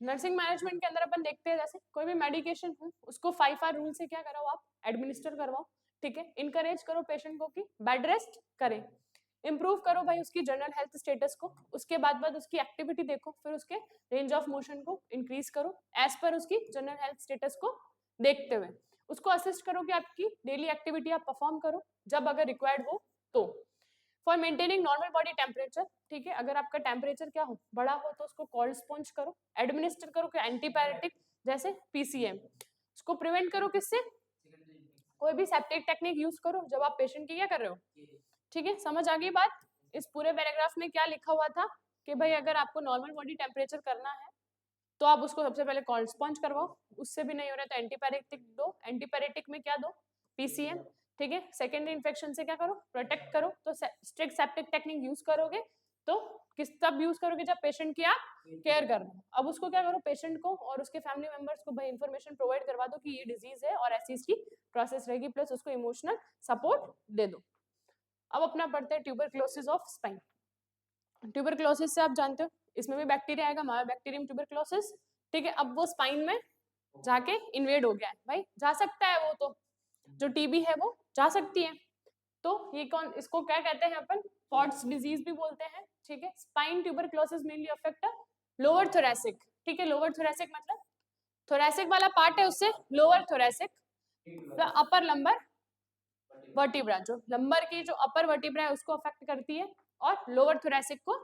नर्सिंग मैनेजमेंट के अंदर अपन देखते हैं जैसे कोई भी मेडिकेशन हो उसको 5R रूल से क्या कराओ आप, एडमिनिस्टर करवाओ, ठीक है। इनकरेज करो पेशेंट को कि बेड रेस्ट करे, इम्प्रूव करो भाई उसकी जनरल हेल्थ स्टेटस को, उसके बाद उसकी एक्टिविटी देखो, फिर उसके रेंज ऑफ मोशन को इंक्रीज करो एज पर उसकी जनरल हेल्थ स्टेटस को देखते हुए, उसको असिस्ट करो कि आपकी डेली एक्टिविटी आप परफॉर्म करो जब अगर रिक्वायर्ड हो तो। For maintaining normal body temperature, ठीक है, अगर आपका टेम्परेचर क्या हो, बड़ा हो तो उसको कोल्ड स्पॉन्ज करो, एडमिनिस्टर करो कि एंटीपायरेटिक जैसे पीसीएम, उसको प्रिवेंट करो किससे, कोई भी सेप्टिक टेक्निक यूज करो जब आप पेशेंट की क्या कर रहे हो, ठीक है। समझ आ गई बात। इस पूरे पैराग्राफ में क्या लिखा हुआ था कि भाई अगर आपको नॉर्मल बॉडी टेम्परेचर करना है तो आप उसको सबसे पहले कोल्ड स्पॉन्ज करवाओ, उससे भी नहीं हो रहा तो एंटीपायरेटिक दो, एंटीपायरेटिक में क्या दो, पीसीएम, ठीक है। सेकेंडरी इन्फेक्शन से क्या करो, प्रोटेक्ट करो, तो स्ट्रिक्ट सेप्टिक टेक्निक यूज करोगे तो किस तब यूज करोगे जब पेशेंट की आप केयर कर रहे हो। अब उसको क्या करो, पेशेंट को और उसके फैमिली मेंबर्स को भाई इंफॉर्मेशन प्रोवाइड करवा दो कि ये डिजीज है और ऐसी इसकी प्रोसेस रहेगी, प्लस उसको इमोशनल सपोर्ट दे दो। अब अपना पढ़ते हैं ट्यूबरक्लोसिस ऑफ स्पाइन। ट्यूबरक्लोसिस से आप जानते हो इसमें भी बैक्टीरिया आएगा, मायोबैक्टीरियम ट्यूबरक्लोसिस, ठीक है। अब वो स्पाइन में जाके इन्वेड हो गया है, भाई जा सकता है वो, तो जो टीबी है वो जा सकती है, तो ये कौन, इसको क्या कहते हैं अपन, पॉट्स डिजीज भी बोलते हैं, ठीक है। Spine tuberculosis mainly affect lower thoracic, ठीक है, लोअर थोरैसिक मतलब थोरैसिक वाला पार्ट है उससे लोअर थोरैसिक, अपर लंबर वर्टिब्रा, जो लंबर की जो अपर वर्टिब्रा है उसको अफेक्ट करती है और लोअर थोरैसिक को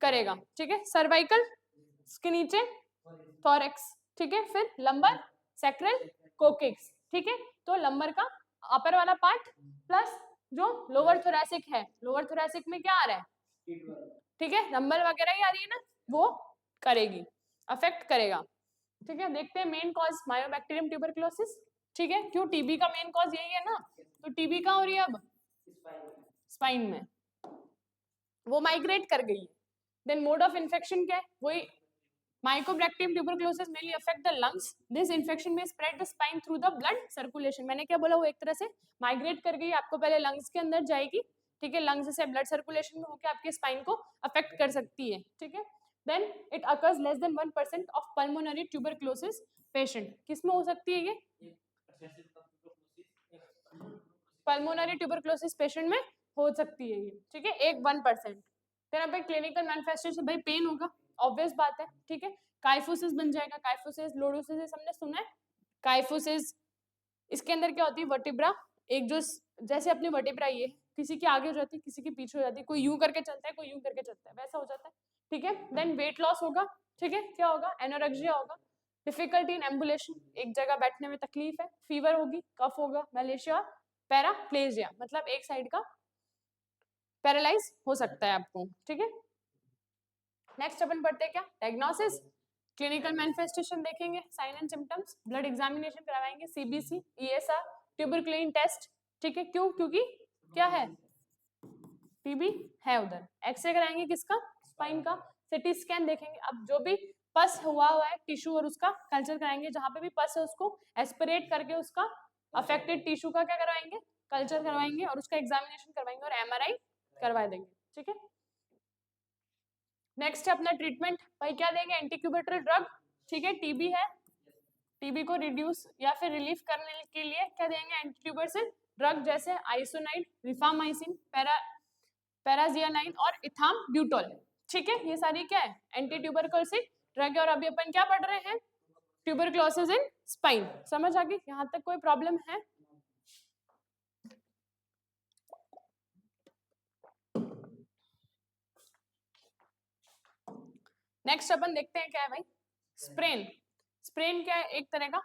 करेगा, ठीक है। सर्वाइकल के नीचे थोरैक्स, ठीक है, फिर लंबर सैक्रल कोकिक्स, ठीक है। तो लंबर का अपर वाला पार्ट प्लस जो लोअर थोरैसिक है, लोअर थोरैसिक में क्या आ रहा है, ठीक है, लंबर वगैरह ही आ रही है ना, वो करेगी, अफेक्ट करेगा, ठीक है। देखते हैं मेन कॉज मायोबैक्टीरियम ट्यूबरक्लोसिस, ठीक है, क्यों, टीबी का मेन कॉज यही है ना, तो टीबी कहाँ हो रही है अब, स्पाइन में, वो माइग्रेट कर गई है। देन मोड ऑफ इन्फेक्शन क्या है, वही Mycobacterium tuberculosis mainly affect the lungs. This infection may spread the spine through the blood circulation. मैंने क्या बोला, वो एक तरह से माइग्रेट कर गई, आपको पहले लंग्स के अंदर जाएगी, ठीक है, लंग्स से ब्लड सर्कुलेशन में होकर आपके स्पाइन को अफेक्ट कर सकती है, ठीक है। Then it occurs less than 1% of pulmonary tuberculosis patient, किसमें हो सकती है ये, पल्मोनरी ट्यूबरक्लोसिस पेशेंट में हो सकती है ये, ठीक है, 1%। फिर अब क्लिनिकल मैनिफेस्टेशन, भाई पेन होगा, ऑब्वियस बात है, ठीक है। काइफोसिस बन जाएगा, काइफोसिस लोडोसिस हमने सुना है, काइफोसिस इसके अंदर क्या होती है, वर्टिब्रा एक जो जैसे अपनी वर्टिब्रा ये किसी की आगे हो जाती है किसी की पीछे हो जाती है, कोई यूं करके चलता है कोई यूं करके चलता है, वैसा हो जाता है, ठीक है। देन वेट लॉस होगा, ठीक है, क्या होगा, एनोरेक्सिया होगा, डिफिकल्टी इन एम्बुलेशन, एक जगह बैठने में तकलीफ है, फीवर होगी, कफ होगा, मलेशिया, पैराप्लेजिया मतलब एक साइड का पैरालाइज हो सकता है आपको, ठीक है। नेक्स्ट अपन पढ़ते हैं क्या, डायग्नोसिस, क्लिनिकल मैनिफेस्टेशन देखेंगे, sign and symptoms, blood examination करवाएंगे, सीबीसी, ईएसआर, ट्यूबरक्लिन टेस्ट, ठीक है, क्यों, क्योंकि क्या है, टीबी है उधर, एक्सरे कराएंगे किसका, स्पाइन का, सिटी स्कैन देखेंगे, अब जो भी पस हुआ है टिश्यू और उसका कल्चर कराएंगे, जहां पे भी पस है उसको एस्पिरेट करके उसका अफेक्टेड टिश्यू का क्या करवाएंगे, कल्चर करवाएंगे और उसका एग्जामिनेशन करवाएंगे और एमआरआई करवा देंगे, ठीक है। नेक्स्ट अपना ट्रीटमेंट, भाई क्या देंगे, एंटीक्यूबेटरल ड्रग, ठीक है, टीबी है, टीबी को रिड्यूस या फिर रिलीफ करने के लिए क्या देंगे, एंटीट्यूबरसिल ड्रग जैसे आइसोनाइड, रिफामाइसिन, पैराजियानाइन और इथाम्ब्यूटोल, ठीक है, ये सारी क्या है, एंटी ट्यूबरकुलोसिस ड्रग है। और अभी अपन क्या पढ़ रहे हैं, ट्यूबरक्लोसिस इन स्पाइन, समझ आ गई, यहाँ तक कोई प्रॉब्लम है, नेक्स्ट अपन देखते हैं क्या है भाई, स्प्रेन। स्प्रेन क्या है, एक तरह का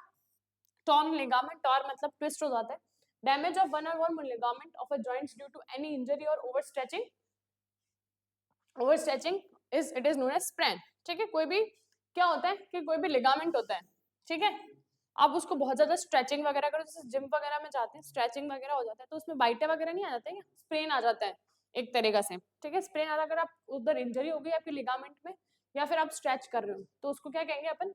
टॉर्न लिगामेंट, टॉर मतलब ट्विस्ट हो जाता है, damage of one or more ligament of a joints due to any injury or overstretching, overstretching it is known as sprain. ठीक है, कोई भी क्या होता है कि कोई भी लिगामेंट होता है, ठीक है, आप उसको बहुत ज्यादा स्ट्रेचिंग वगैरह करो, जैसे जिम वगैरह में जाते हैं स्ट्रेचिंग वगैरह हो जाता है, तो उसमें बाइटे वगैरह नहीं आ जाते हैं, स्प्रेन आ जाता है एक तरीका से। ठीक है, स्प्रेन आ, अगर आप उधर इंजरी हो गई आपकी लिगामेंट में या फिर आप स्ट्रेच कर रहे हो तो उसको क्या कहेंगे अपन,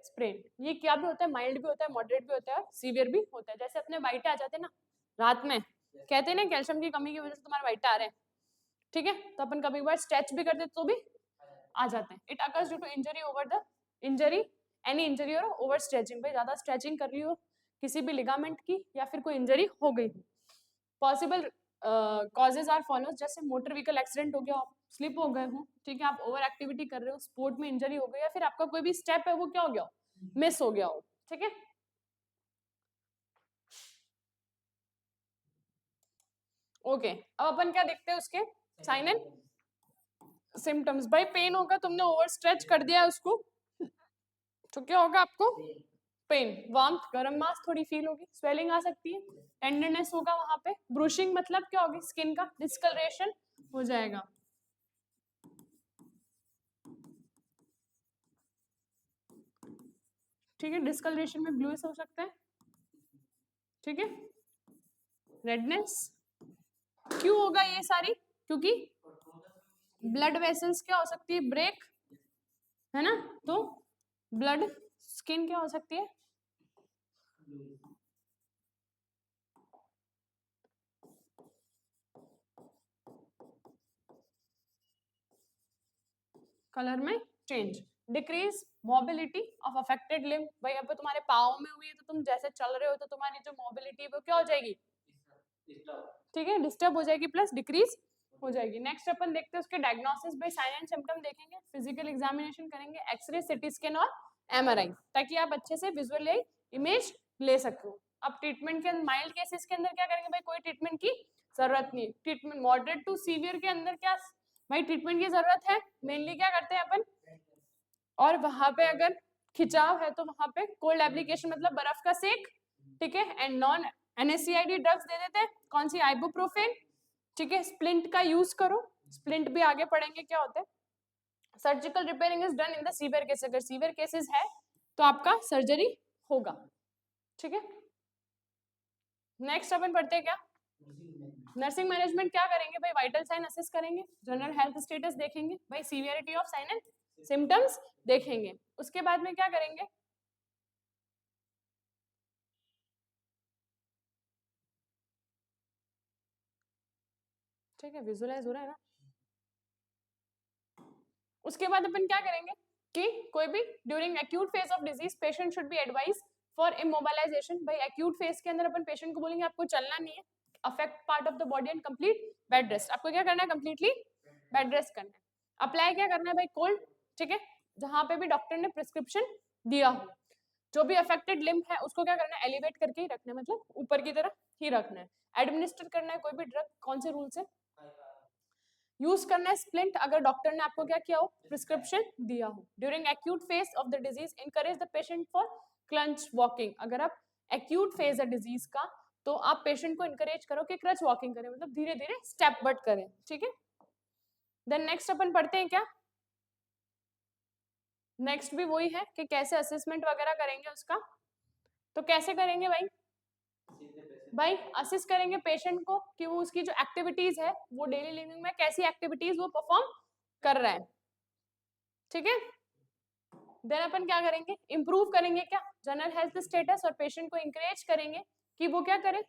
स्प्रेन। ये क्या भी होता है, माइल्ड भी होता है, मॉडरेट भी होता है और सीवियर भी होता है। जैसे अपने बाइटे आ जाते हैं ना रात में, कहते हैं ना कैल्शियम की कमी की वजह से तुम्हारे बाइटे आ रहे हैं, ठीक है, तो अपन कभी बार स्ट्रेच भी करते तो भी आ जाते हैं। It occurs due to injury over the injury, any injury और ओवर स्ट्रेचिंग, भाई ज्यादा स्ट्रेचिंग कर रही हो किसी भी लिगामेंट की या फिर कोई इंजरी हो गई। पॉसिबल कॉजेज आर फॉलोज, जैसे मोटर व्हीकल एक्सीडेंट हो गया, आप स्लिप हो गए हो, ठीक है, आप ओवर एक्टिविटी कर रहे हो, स्पोर्ट में इंजरी हो गई, या फिर आपका कोई भी स्टेप है वो क्या हो गया हो, मिस हो गया हो। ठीक है, ओके, अब अपन क्या देखते हैं उसके साइन एंड सिम्टम्स। भाई पेन होगा, तुमने ओवर स्ट्रेच कर दिया है उसको, तो क्या होगा आपको, पेन, वार्मथ, गर्म मास थोड़ी फील होगी, स्वेलिंग आ सकती है, टेंडरनेस होगा वहां पे, ब्रूशिंग मतलब क्या होगी, स्किन का डिस्कलरेशन हो जाएगा। ठीक है, डिस्कलरेशन में ब्लूइश हो सकता है, ठीक है, रेडनेस, क्यों होगा ये सारी, क्योंकि ब्लड वेसल्स क्या हो सकती है, ब्रेक, है ना, तो ब्लड, स्किन क्या हो सकती है, कलर में change, decrease mobility of affected limb, भाई अब तुम्हारे पाँव में हुई है तो तुम जैसे चल रहे हो तो तुम्हारी जो मोबिलिटी है वो क्या हो जाएगी, ठीक है, डिस्टर्ब हो जाएगी प्लस डिक्रीज हो जाएगी। नेक्स्ट अपन देखते हैं उसके डायग्नोसिस, भाई साइन एंड सिम्टम देखेंगे, फिजिकल एग्जामिनेशन करेंगे, एक्सरे, सीटी स्कैन और एमआरआई, ताकि आप अच्छे से विजुअली इमेज ले सको। अब ट्रीटमेंट के माइल्ड केसेस के अंदर क्या करेंगे, भाई कोई ट्रीटमेंट की जरूरत नहीं, ट्रीटमेंट मॉडरेट टू सीवियर के अंदर क्या भाई ट्रीटमेंट की जरूरत है, मेनली क्या करते हैं अपन, और वहां पे अगर खिंचाव है तो वहां पे कोल्ड एप्लीकेशन मतलब बर्फ का सेक, ठीक है, एंड नॉन एनएससीआईडी ड्रग्स दे देते हैं, कौन सी, आइबुप्रोफेन, ठीक है, स्प्लिंट का यूज करो, स्प्लिंट भी आगे पढ़ेंगे क्या होता है। Surgical repairing is done in the severe case, अगर सीवियर केसेस है तो आपका सर्जरी होगा। ठीक है, नेक्स्ट अपन पढ़ते हैं क्या, नर्सिंग मैनेजमेंट क्या करेंगे, भाई वाइटल साइन असेस करेंगे, जनरल हेल्थ स्टेटस देखेंगे, भाई severity of sine and symptoms देखेंगे, उसके बाद में क्या करेंगे, ठीक है, विजुअलाइज हो रहा है ना। उसके बाद अपन क्या करेंगे कि कोई भी during acute phase of disease patient should be advise for immobilisation, भाई एक्यूट फेज के अंदर अपन पेशेंट को बोलेंगे आपको चलना नहीं है, affect part of the body and complete bed rest, आपको क्या करना है, कंप्लीटली बेड रेस्ट करना है। अप्लाई क्या करना है भाई, कोल्ड, ठीक है, जहां पे भी डॉक्टर ने प्रिस्क्रिप्शन दिया हो, जो भी अफेक्टेड लिम्ब है उसको क्या करना है, एलिवेट करके ही रखना है, मतलब ऊपर की तरफ ही रखना है, एडमिनिस्टर करना है कोई भी ड्रग, कौन से रूल से यूज करना है, स्प्लिंट अगर डॉक्टर ने आपको क्या किया हो, प्रिस्क्रिप्शन दिया हो। During acute phase of the disease encourage the patient for crutch walking, अगर आप एक्यूट फेज है डिजीज का तो आप पेशेंट को इनकरेज करो कि क्रच वॉकिंग करें, मतलब धीरे धीरे स्टेप बट करें। ठीक है, देन नेक्स्ट अपन पढ़ते हैं क्या, नेक्स्ट भी वही है कि कैसे असेसमेंट वगैरह करेंगे उसका, तो कैसे करेंगे भाई, भाई असिस्ट करेंगे पेशेंट को कि वो उसकी जो एक्टिविटीज है वो डेली लिविंग में कैसी एक्टिविटीज वो परफॉर्म कर रहा है। ठीक है, देन अपन क्या करेंगे, इंप्रूव करेंगे क्या, जनरल हेल्थ स्टेटस, और पेशेंट को इंकरेज करेंगे कि वो क्या करे,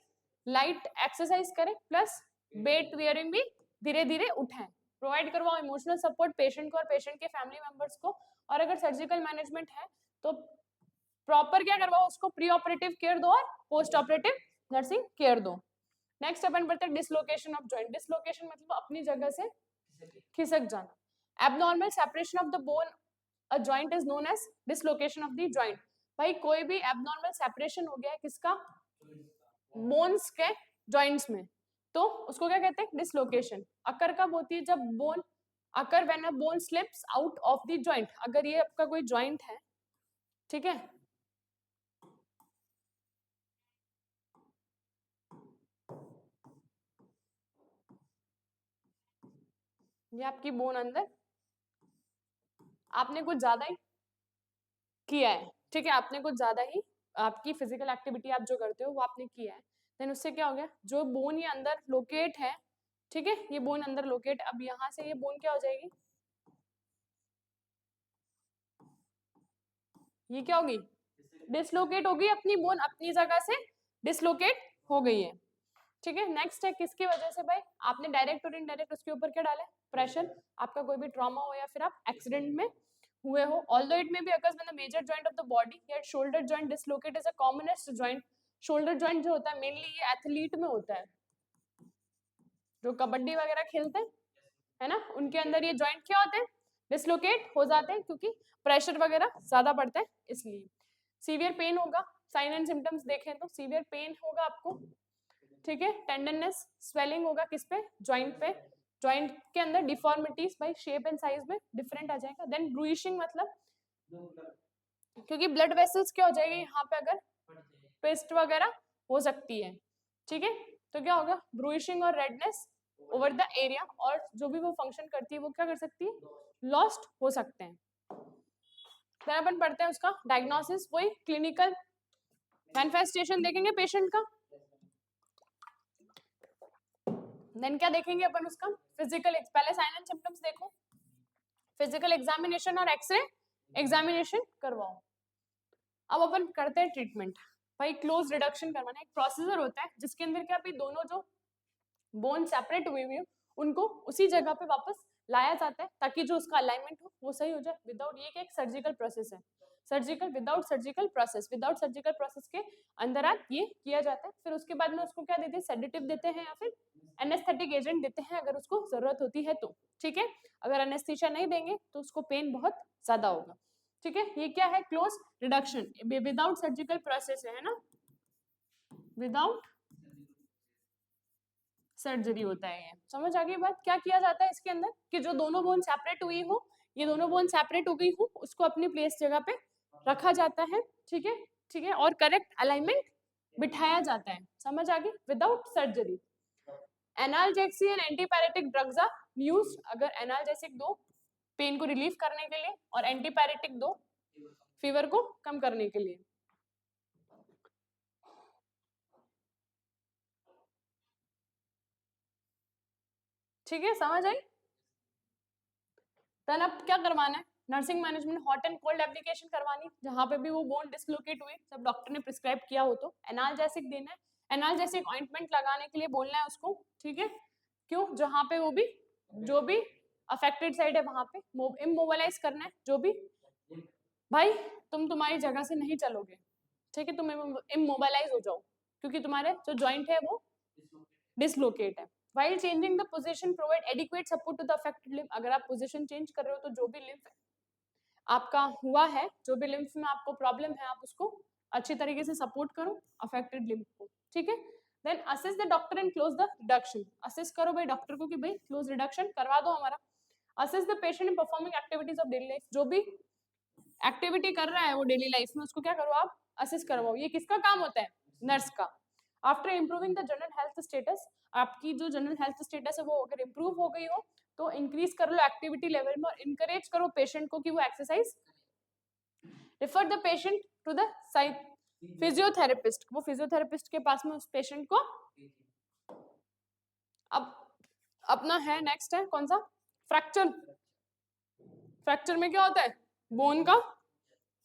लाइट एक्सरसाइज करे प्लस वेट वियरिंग भी धीरे धीरे उठाएं, प्रोवाइड करवाओ इमोशनल सपोर्ट पेशेंट को और पेशेंट के फैमिली मेंबर्स को, और अगर सर्जिकल मैनेजमेंट है तो प्रॉपर क्या करवाओ उसको, प्री ऑपरेटिव केयर दो और पोस्ट ऑपरेटिव नर्सिंग केयर दो। नेक्स्ट अपन पढ़ते हैं डिसलोकेशन ऑफ जॉइंट, डिसलोकेशन मतलब अपनी जगह से खिसक जाना, abnormal separation of the bone a joint is known as dislocation of the joint, भाई कोई भी एबनॉर्मल सेपरेशन हो गया है किसका, बोन्स के जॉइंट्स में, तो उसको क्या कहते हैं, डिसलोकेशन। अकर कब होती है, जब bone occur when a bone slips out of the joint, अगर ये आपका कोई जॉइंट है, ठीक है, ये आपकी बोन अंदर, आपने कुछ ज्यादा ही किया है, ठीक है, आपने कुछ ज्यादा ही, आपकी फिजिकल एक्टिविटी आप जो करते हो वो आपने किया है, देन उससे क्या हो गया, जो बोन ये अंदर लोकेट है, ठीक है, ये बोन अंदर लोकेट, अब यहाँ से ये बोन क्या हो जाएगी, ये क्या होगी, डिसलोकेट होगी, अपनी बोन अपनी जगह से डिसलोकेट हो गई है, ठीक है। नेक्स्ट है किसकी वजह से भाई, आपने डायरेक्ट और इनडायरेक्ट उसके ऊपर क्या डाला है, प्रेशर, आपका कोई भी ट्रॉमा हो या फिर आप एक्सीडेंट में हुए हो, although it may be occurs when the major joint of the body, या shoulder joint dislocate is a commonest joint, shoulder joint जो होता है मेनली ये एथलीट में होता है, जो कबड्डी वगैरह खेलते हैं, है ना, उनके अंदर ये जॉइंट क्या होते हैं, डिसलोकेट हो जाते हैं, क्योंकि प्रेशर वगैरह ज्यादा पड़ता है इसलिए। सीवियर पेन होगा, साइन एंड सिम्टम्स देखें तो सीवियर पेन होगा आपको, ठीक है, टेंडरनेस, स्वेलिंग होगा किस पे, जॉइंट पे, जॉइंट के अंदर deformities by shape and size में डिफरेंट आ जाएगा, देन ब्रूइशिंग मतलब क्योंकि ब्लड वेसल्स क्या हो जाएगी यहाँ पे, अगर पेस्ट वगैरह हो सकती है, ठीक है, तो क्या होगा, ब्रूइशिंग और रेडनेस ओवर द एरिया, और जो भी वो फंक्शन करती है वो क्या कर सकती है, लॉस्ट हो सकते हैं। फिर अपन पढ़ते हैं उसका डायग्नोसिस, वही क्लिनिकल मैनिफेस्टेशन देखेंगे पेशेंट का, देन क्या देखेंगे अपन उसका फिजिकल, पहले साइन एंड सिम्टम्स देखो, फिजिकल एग्जामिनेशन और एक्सरे एग्जामिनेशन करवाओ। अब अपन करते हैं ट्रीटमेंट, भाई क्लोज रिडक्शन करवाना एक प्रोसीजर होता है जिसके अंदर क्या भी दोनों जो बोन सेपरेट हुई हुई उनको उसी जगह पे वापस लाया जाता है ताकि जो उसका अलाइनमेंट हो वो सही हो जाए, विदाउट ये कि एक सर्जिकल प्रोसेस है, surgical without surgical process, without surgical process के अंदर आप ये किया जाता है, फिर उसके बाद में उसको क्या देते हैं, सेडेटिव देते हैं या फिर एनेस्थेटिक एजेंट देते हैं अगर उसको जरूरत होती है तो, ठीक है, अगर एनेस्थीसिया नहीं देंगे तो उसको पेन बहुत ज्यादा होगा, ठीक है। ये क्या है, close reduction without surgical process है ना, विदाउट सर्जरी होता है, ये समझ आ गई बात, क्या किया जाता है इसके अंदर कि जो दोनों बोन सेपरेट हुई हो, ये दोनों बोन सेपरेट हो गई हो, उसको अपनी प्लेस जगह पे रखा जाता है, ठीक है, ठीक है, और करेक्ट अलाइनमेंट बिठाया जाता है, समझ आ गई, without surgery. Analgesic and antipyretic drugs are used, अगर एनाल्जेसिक दो पेन को रिलीफ करने के लिए और एंटीपायरेटिक दो फीवर को कम करने के लिए, ठीक है, समझ आई। देन अब क्या करवाना है, nursing management hot and cold application करवानी, जहाँ पे भी वो बोन डिसलोकेट हुई सब डॉक्टर ने प्रिस्क्राइब किया हो तो एनाल्जेसिक देना है, एनाल्जेसिक ऑइंटमेंट लगाने के लिए बोलना है उसको, ठीक है, क्यों, जहाँ पे वो भी जो भी अफेक्टेड साइड है वहां पे इमोबिलाइज करना है, जो भी, भाई तुम तुम्हारी जगह से नहीं चलोगे, ठीक है, तुम इमोबिलाइज हो जाओ क्योंकि तुम्हारे जो जॉइंट है वो डिसलोकेट है। While changing the position, provide adequate support to the affected limb. अगर आप पोजीशन चेंज कर रहे हो तो जो भी लिम्फ आपका हुआ है, जो भी लिम्फ में आपको प्रॉब्लम है, आप उसको अच्छी तरीके से सपोर्ट करो अफेक्टेड लिम्फ को, ठीक है। Then assist the doctor and close the reduction, assist करो भाई डॉक्टर को कि भाई क्लोज रिडक्शन करवा दो हमारा। Assist the patient in performing activities of daily life, जो भी एक्टिविटी कर रहा है वो डेली लाइफ में उसको क्या करो आप, असिस्ट करवाओ, ये किसका काम होता है, नर्स का। After improving the general health status, आपकी जो जनरल हेल्थ स्टेटस है वो अगर इम्प्रूव हो गई हो तो इंक्रीज कर लो एक्टिविटी लेवल में और इनकरेज करो पेशेंट को कि वो exercise, refer the patient to the physiotherapist, वो फिजियोथेरेपिस्ट के पास में उस पेशेंट को। अब अपना है नेक्स्ट है कौन सा, फ्रैक्चर, फ्रैक्चर में क्या होता है, बोन का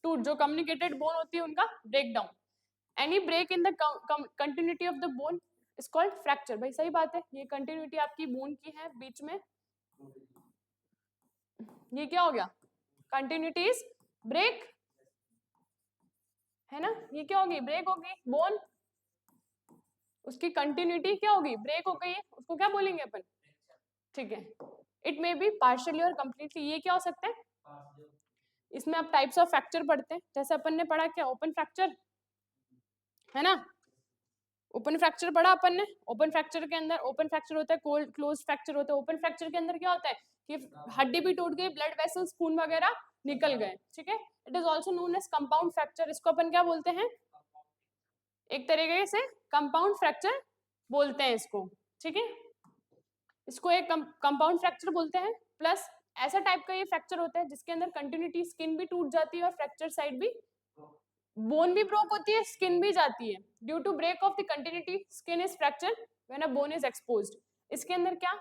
टूट, जो कम्युनिकेटेड बोन होती है उनका break down, any break in the continuity of the bone is called fracture, भाई सही बात है, ये कंटिन्यूटी आपकी बोन की है बीच में, ये क्या हो गया, कंटिन्यूटी इज ब्रेक, है ना, ये क्या होगी, ब्रेक होगी, बोन उसकी कंटिन्यूटी क्या होगी, ब्रेक हो गई है, उसको क्या बोलेंगे अपन, ठीक है। इट मे बी पार्शियली और कंप्लीटली, ये क्या हो सकता है, इसमें आप टाइप्स ऑफ फ्रैक्चर पढ़ते हैं, जैसे अपन ने पढ़ा क्या, ओपन फ्रैक्चर, है ना, ओपन फ्रैक्चर पढ़ा अपन ने, ओपन फ्रैक्चर के अंदर ओपन फ्रैक्चर होता है, कोल्ड क्लोज फ्रैक्चर होता है, ओपन फ्रैक्चर के अंदर क्या होता है, कि हड्डी भी टूट गई, ब्लड वेसल्स खून वगैरह निकल गए, ठीक है। It is also known as compound fracture, इसको अपन क्या बोलते हैं, एक तरीके से कंपाउंड फ्रैक्चर बोलते हैं इसको, ठीक है, इसको एक कंपाउंड फ्रैक्चर बोलते हैं। प्लस ऐसा टाइप का ये फ्रैक्चर होता है जिसके अंदर कंटिन्यूटी, स्किन भी टूट जाती है और फ्रैक्चर साइड भी, बोन भी ब्रोक होती है, स्किन भी जाती है। Due to break of the continuity skin is fracture when a bone is exposed. इसके अंदर क्या,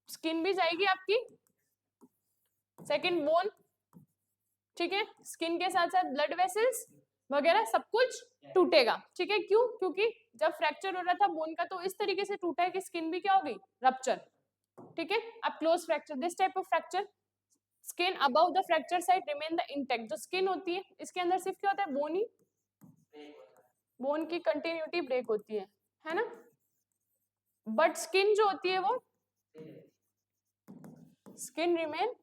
स्किन भी जाएगी आपकी, सेकंड बोन, ठीक है, स्किन के साथ साथ ब्लड वेसल्स वगैरह सब कुछ टूटेगा, ठीक है। क्यों, क्योंकि जब फ्रैक्चर हो रहा था बोन का तो इस तरीके से टूटा है कि स्किन भी क्या हो गई, रप्चर, ठीक है। अब close fracture, this type of fracture skin above the fracture side remain the intact. जो स्किन होती है इसके अंदर सिर्फ क्या होता है, बोन ही, बोन की कंटिन्यूटी ब्रेक होती है ना, बट स्किन जो होती है वो, स्किन रिमेन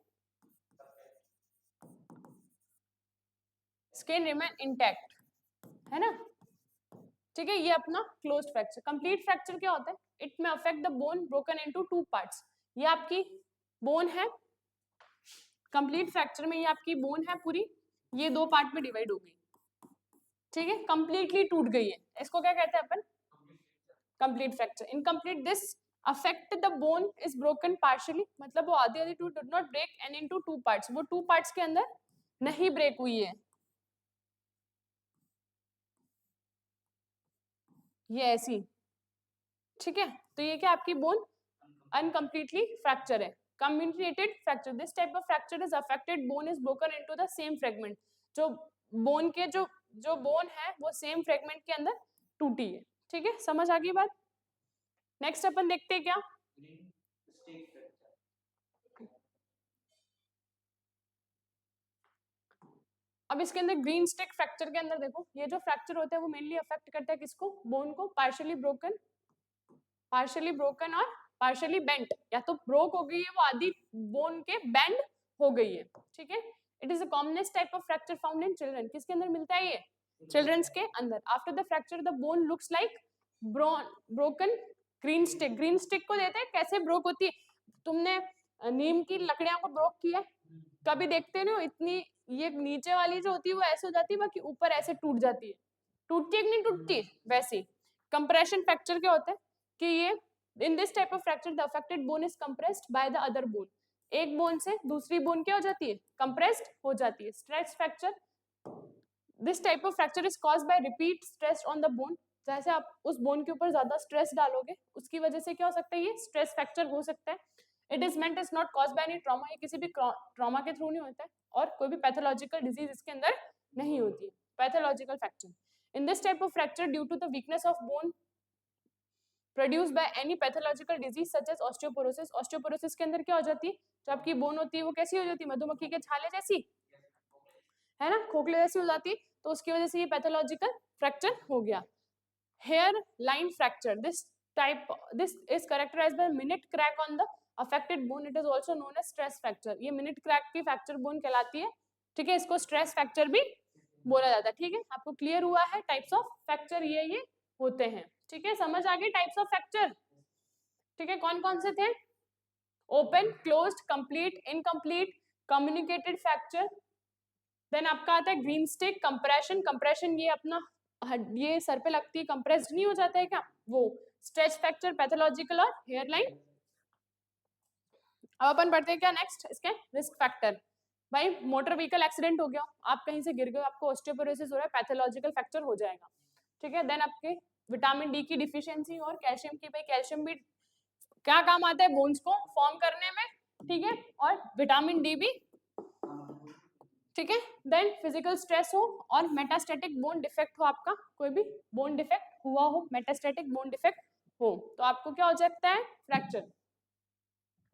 इंटैक्ट, है ना, ठीक है। ये अपना क्लोज्ड फ्रैक्चर। कंप्लीट फ्रैक्चर क्या होता है, इट में affect the bone broken into two parts. ये आपकी बोन है, कंप्लीट फ्रैक्चर में ये आपकी बोन है पूरी, ये दो पार्ट में डिवाइड हो गई, ठीक है, कंप्लीटली टूट गई है, इसको क्या कहते हैं अपन, complete fracture. Incomplete, this affect the bone is broken partially, मतलब वो आधी आधी टूट, did not break and into two parts, वो टू पार्ट्स के अंदर नहीं ब्रेक हुई है, ये ऐसी, ठीक है। तो ये क्या आपकी बोन अनकम्प्लीटली फ्रैक्चर है। Communicated fracture, this type of fracture is affected bone is broken into the same fragment. जो बोन के जो बोन है वो सेम फ्रेगमेंट के अंदर टूटी है, ठीक है, समझ आ गई बात। नेक्स्ट अपन देखते हैं क्या, अब इसके अंदर ग्रीन स्टिक फ्रैक्चर के अंदर देखो, ये जो फ्रैक्चर होता है वो मेनली अफेक्ट करता है किसको, बोन को, पार्शियली ब्रोकन और पार्शियली बेंट, या तो ब्रोक हो गई है वो आधी बोन के बेंड हो गई है, ठीक है। It is a commonest type of fracture found in children, किसके अंदर मिलता है ये, चिल्ड्रंस के अंदर। After the fracture the bone looks like broken green stick. Green stick को देते हैं कैसे ब्रोक होती है, तुमने नीम की लकड़ियों को ब्रोक किया कभी, देखते नहीं हो इतनी, ये नीचे वाली जो होती है वो ऐसे हो जाती है, बाकी ऊपर ऐसे टूट जाती है, टूटती है कि नहीं टूटती, वैसे। कंप्रेशन फ्रैक्चर क्या होता है कि ये, इन this type of fracture the affected bone is compressed by the other bone, एक बोन से दूसरी बोन क्या हो जाती है, कंप्रेस्ड हो जाती है। Stress fracture, this type of fracture is caused by repeat stress on the bone, जैसे आप उस बोन के ऊपर ज्यादा स्ट्रेस डालोगे उसकी वजह से क्या हो सकता है, ये स्ट्रेस फ्रैक्चर हो सकता है। It is meant is not caused by any trauma, ये किसी भी ट्रॉमा के थ्रू नहीं होता है, और कोई भी पैथोलॉजिकल डिजीज इसके अंदर नहीं होती है। Pathological fracture, in this type of fracture due to the weakness of bone produced by any pathological disease such as osteoporosis. Osteoporosis के अंदर क्या हो जाती है, जो आपकी बोन होती है वो कैसी हो जाती है, मधुमक्खी के छाले जैसी, है ना, खोखले जैसी हो जाती है, तो उसकी वजह से ये पैथोलॉजिकल फ्रैक्चर हो गया। Hairline fracture, this is characterized by minute crack on the affected bone, it is also known as stress fracture। ये मिनट क्रैक की फ्रैक्चर बोन कहलाती है, ठीक है, इसको स्ट्रेस फ्रैक्चर भी बोला जाता है, ठीक है। आपको क्लियर हुआ है टाइप्स ऑफ फ्रैक्चर ये होते हैं, ठीक है, समझ आ गई टाइप्स ऑफ फ्रैक्चर, ठीक है। कौन कौन से थे, open, closed, complete, incomplete, communicated fracture. Then आपका आता है ग्रीन स्टिक, कंप्रेशन। कंप्रेशन ये अपना ये सर पे लगती है, कंप्रेस्ड नहीं हो जाता है क्या वो। स्ट्रेच फ्रैक्चर, पैथोलॉजिकल और हेयर लाइन। अब अपन पढ़ते हैं क्या नेक्स्ट, इसके रिस्क फैक्टर। भाई मोटर व्हीकल एक्सीडेंट हो गया, आप कहीं से गिर गए, आपको ऑस्टियोपोरोसिस हो रहा है, पैथोलॉजिकल फ्रैक्चर हो जाएगा, ठीक है। देन आपके विटामिन डी की डिफिशियंसी और कैल्शियम की, भाई कैल्शियम भी क्या काम आता है, बोन्स को फॉर्म करने में, ठीक है, और विटामिन डी भी, ठीक है। देन फिजिकल स्ट्रेस हो और मेटास्टैटिक बोन डिफेक्ट हो, आपका कोई भी बोन डिफेक्ट हुआ हो, मेटास्टैटिक बोन डिफेक्ट हो, तो आपको क्या हो सकता है, फ्रैक्चर।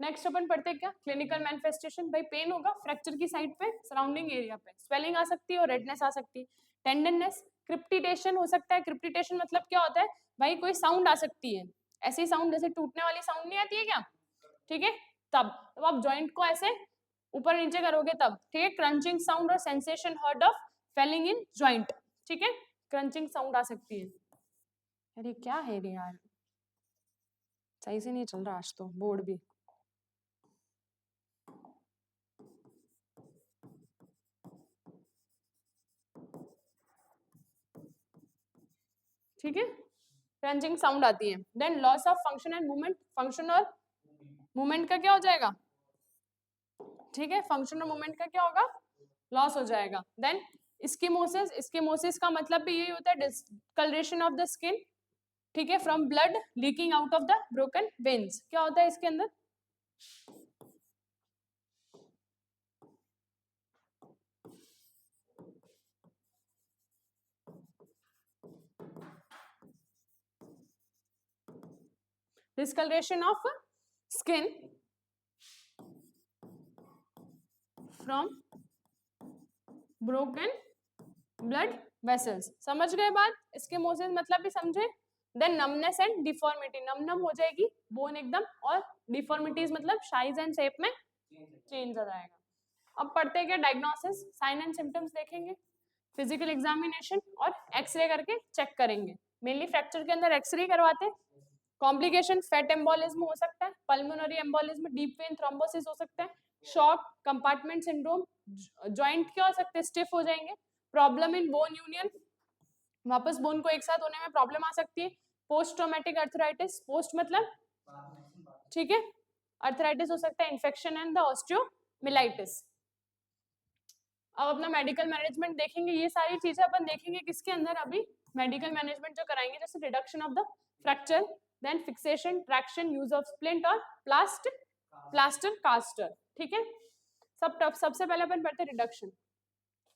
नेक्स्ट अपन पढ़ते हैं क्या, क्लिनिकल मैनिफेस्टेशन। भाई पेन होगा फ्रैक्चर की साइड पे, सराउंडिंग एरिया पे, स्वेलिंग आ सकती है और रेडनेस आ सकती है, टेंडननेस, क्रिप्टिटेशन हो सकता है। क्रिप्टिटेशन मतलब क्या होता है, भाई कोई साउंड आ सकती है, ऐसी साउंड जैसे टूटने वाली साउंड नहीं आती है क्या, ठीक है, तब आप जॉइंट को ऐसे ऊपर नीचे करोगे तब, ठीक है। क्रंचिंग साउंड और sensation hurt of Fehling in joint, ठीक है, क्रंचिंग साउंड आ सकती है। अरे क्या है रे यार, सही से नहीं चल रहा आज तो बोर्ड भी। ठीक है, क्रंचिंग साउंड आती है। Then loss of function and movement, function और मूवमेंट का क्या हो जाएगा, ठीक है, फंक्शन और मूवमेंट का क्या होगा, लॉस हो जाएगा। देन इस्कीमोसिस, इस्कीमोसिस का मतलब भी यही होता है डिस्कलरेशन ऑफ द स्किन, ठीक है, from blood leaking out of the broken veins. क्या होता है इसके अंदर, discoloration of skin from broken blood vessels। समझ गए बात, इसके मोसेस मतलब भी समझे। देन नमनेस एंड डिफॉर्मिटी, नम नम हो जाएगी बोन एकदम, और डिफॉर्मिटीज मतलब साइज एंड शेप में चेंज हो जाएगा। अब पढ़ते हैं क्या डायग्नोसिस, साइन एंड सिम्टम्स देखेंगे, फिजिकल एग्जामिनेशन और एक्सरे करके चेक करेंगे। मेनली फ्रैक्चर के अंदर एक्सरे करवाते हैं। कॉम्प्लिकेशन फैट एम्बोलिज्म हो सकता है, pulmonary embolism, deep vein thrombosis हो सकता है, शॉक, कंपार्टमेंट सिंड्रोम, जॉइंट क्या हो सकते हैं, स्टिफ हो जाएंगे, प्रॉब्लम इन बोन यूनियन, वापस बोन को एक साथ होने में प्रॉब्लम आ सकती है, पोस्ट ट्रॉमेटिक अर्थराइटिस, पोस्ट मतलब ठीक है, अर्थराइटिस हो सकता है, इन्फेक्शन एंड द ऑस्टियोमिलाइटिस। अब अपना मेडिकल मैनेजमेंट देखेंगे, ये सारी चीजें अपन देखेंगे किसके अंदर, अभी मेडिकल मैनेजमेंट जो कराएंगे, जैसे reduction of the fracture, then fixation, traction, use of splint और प्लास्टर कास्टर, ठीक है। सबसे पहले अपन पढ़ते हैं रिडक्शन।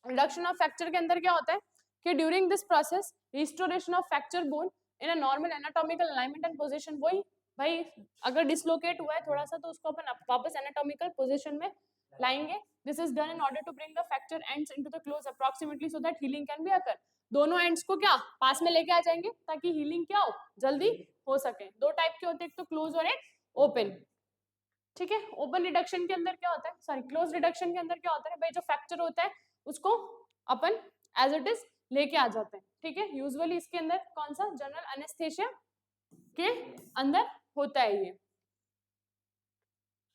रिडक्शन ऑफ फ्रैक्चर के अंदर क्या होता है कि during this process restoration of fracture bone in a normal anatomical alignment and position, वही भाई अगर डिसलोकेट हुआ है थोड़ा सा तो उसको अपन वापस एनाटॉमिकल पोजीशन में लाएंगे। This is done in order to bring the fracture ends into the close approximately so that healing can be occur. दोनों एंड्स को क्या पास में लेके आ जाएंगे ताकि हीलिंग क्या हो, जल्दी हो सके। दो टाइप के होते हैं, एक तो क्लोज और एक ओपन, ठीक है। ओपन रिडक्शन के अंदर क्या होता है, सॉरी क्लोज रिडक्शन के अंदर क्या होता है भाई, जो फ्रैक्चर होता है उसको अपन एज इट इज लेके आ जाते हैं, ठीक है। यूजुअली इसके अंदर कौन सा, जनरल एनेस्थेसिया के अंदर होता है ये।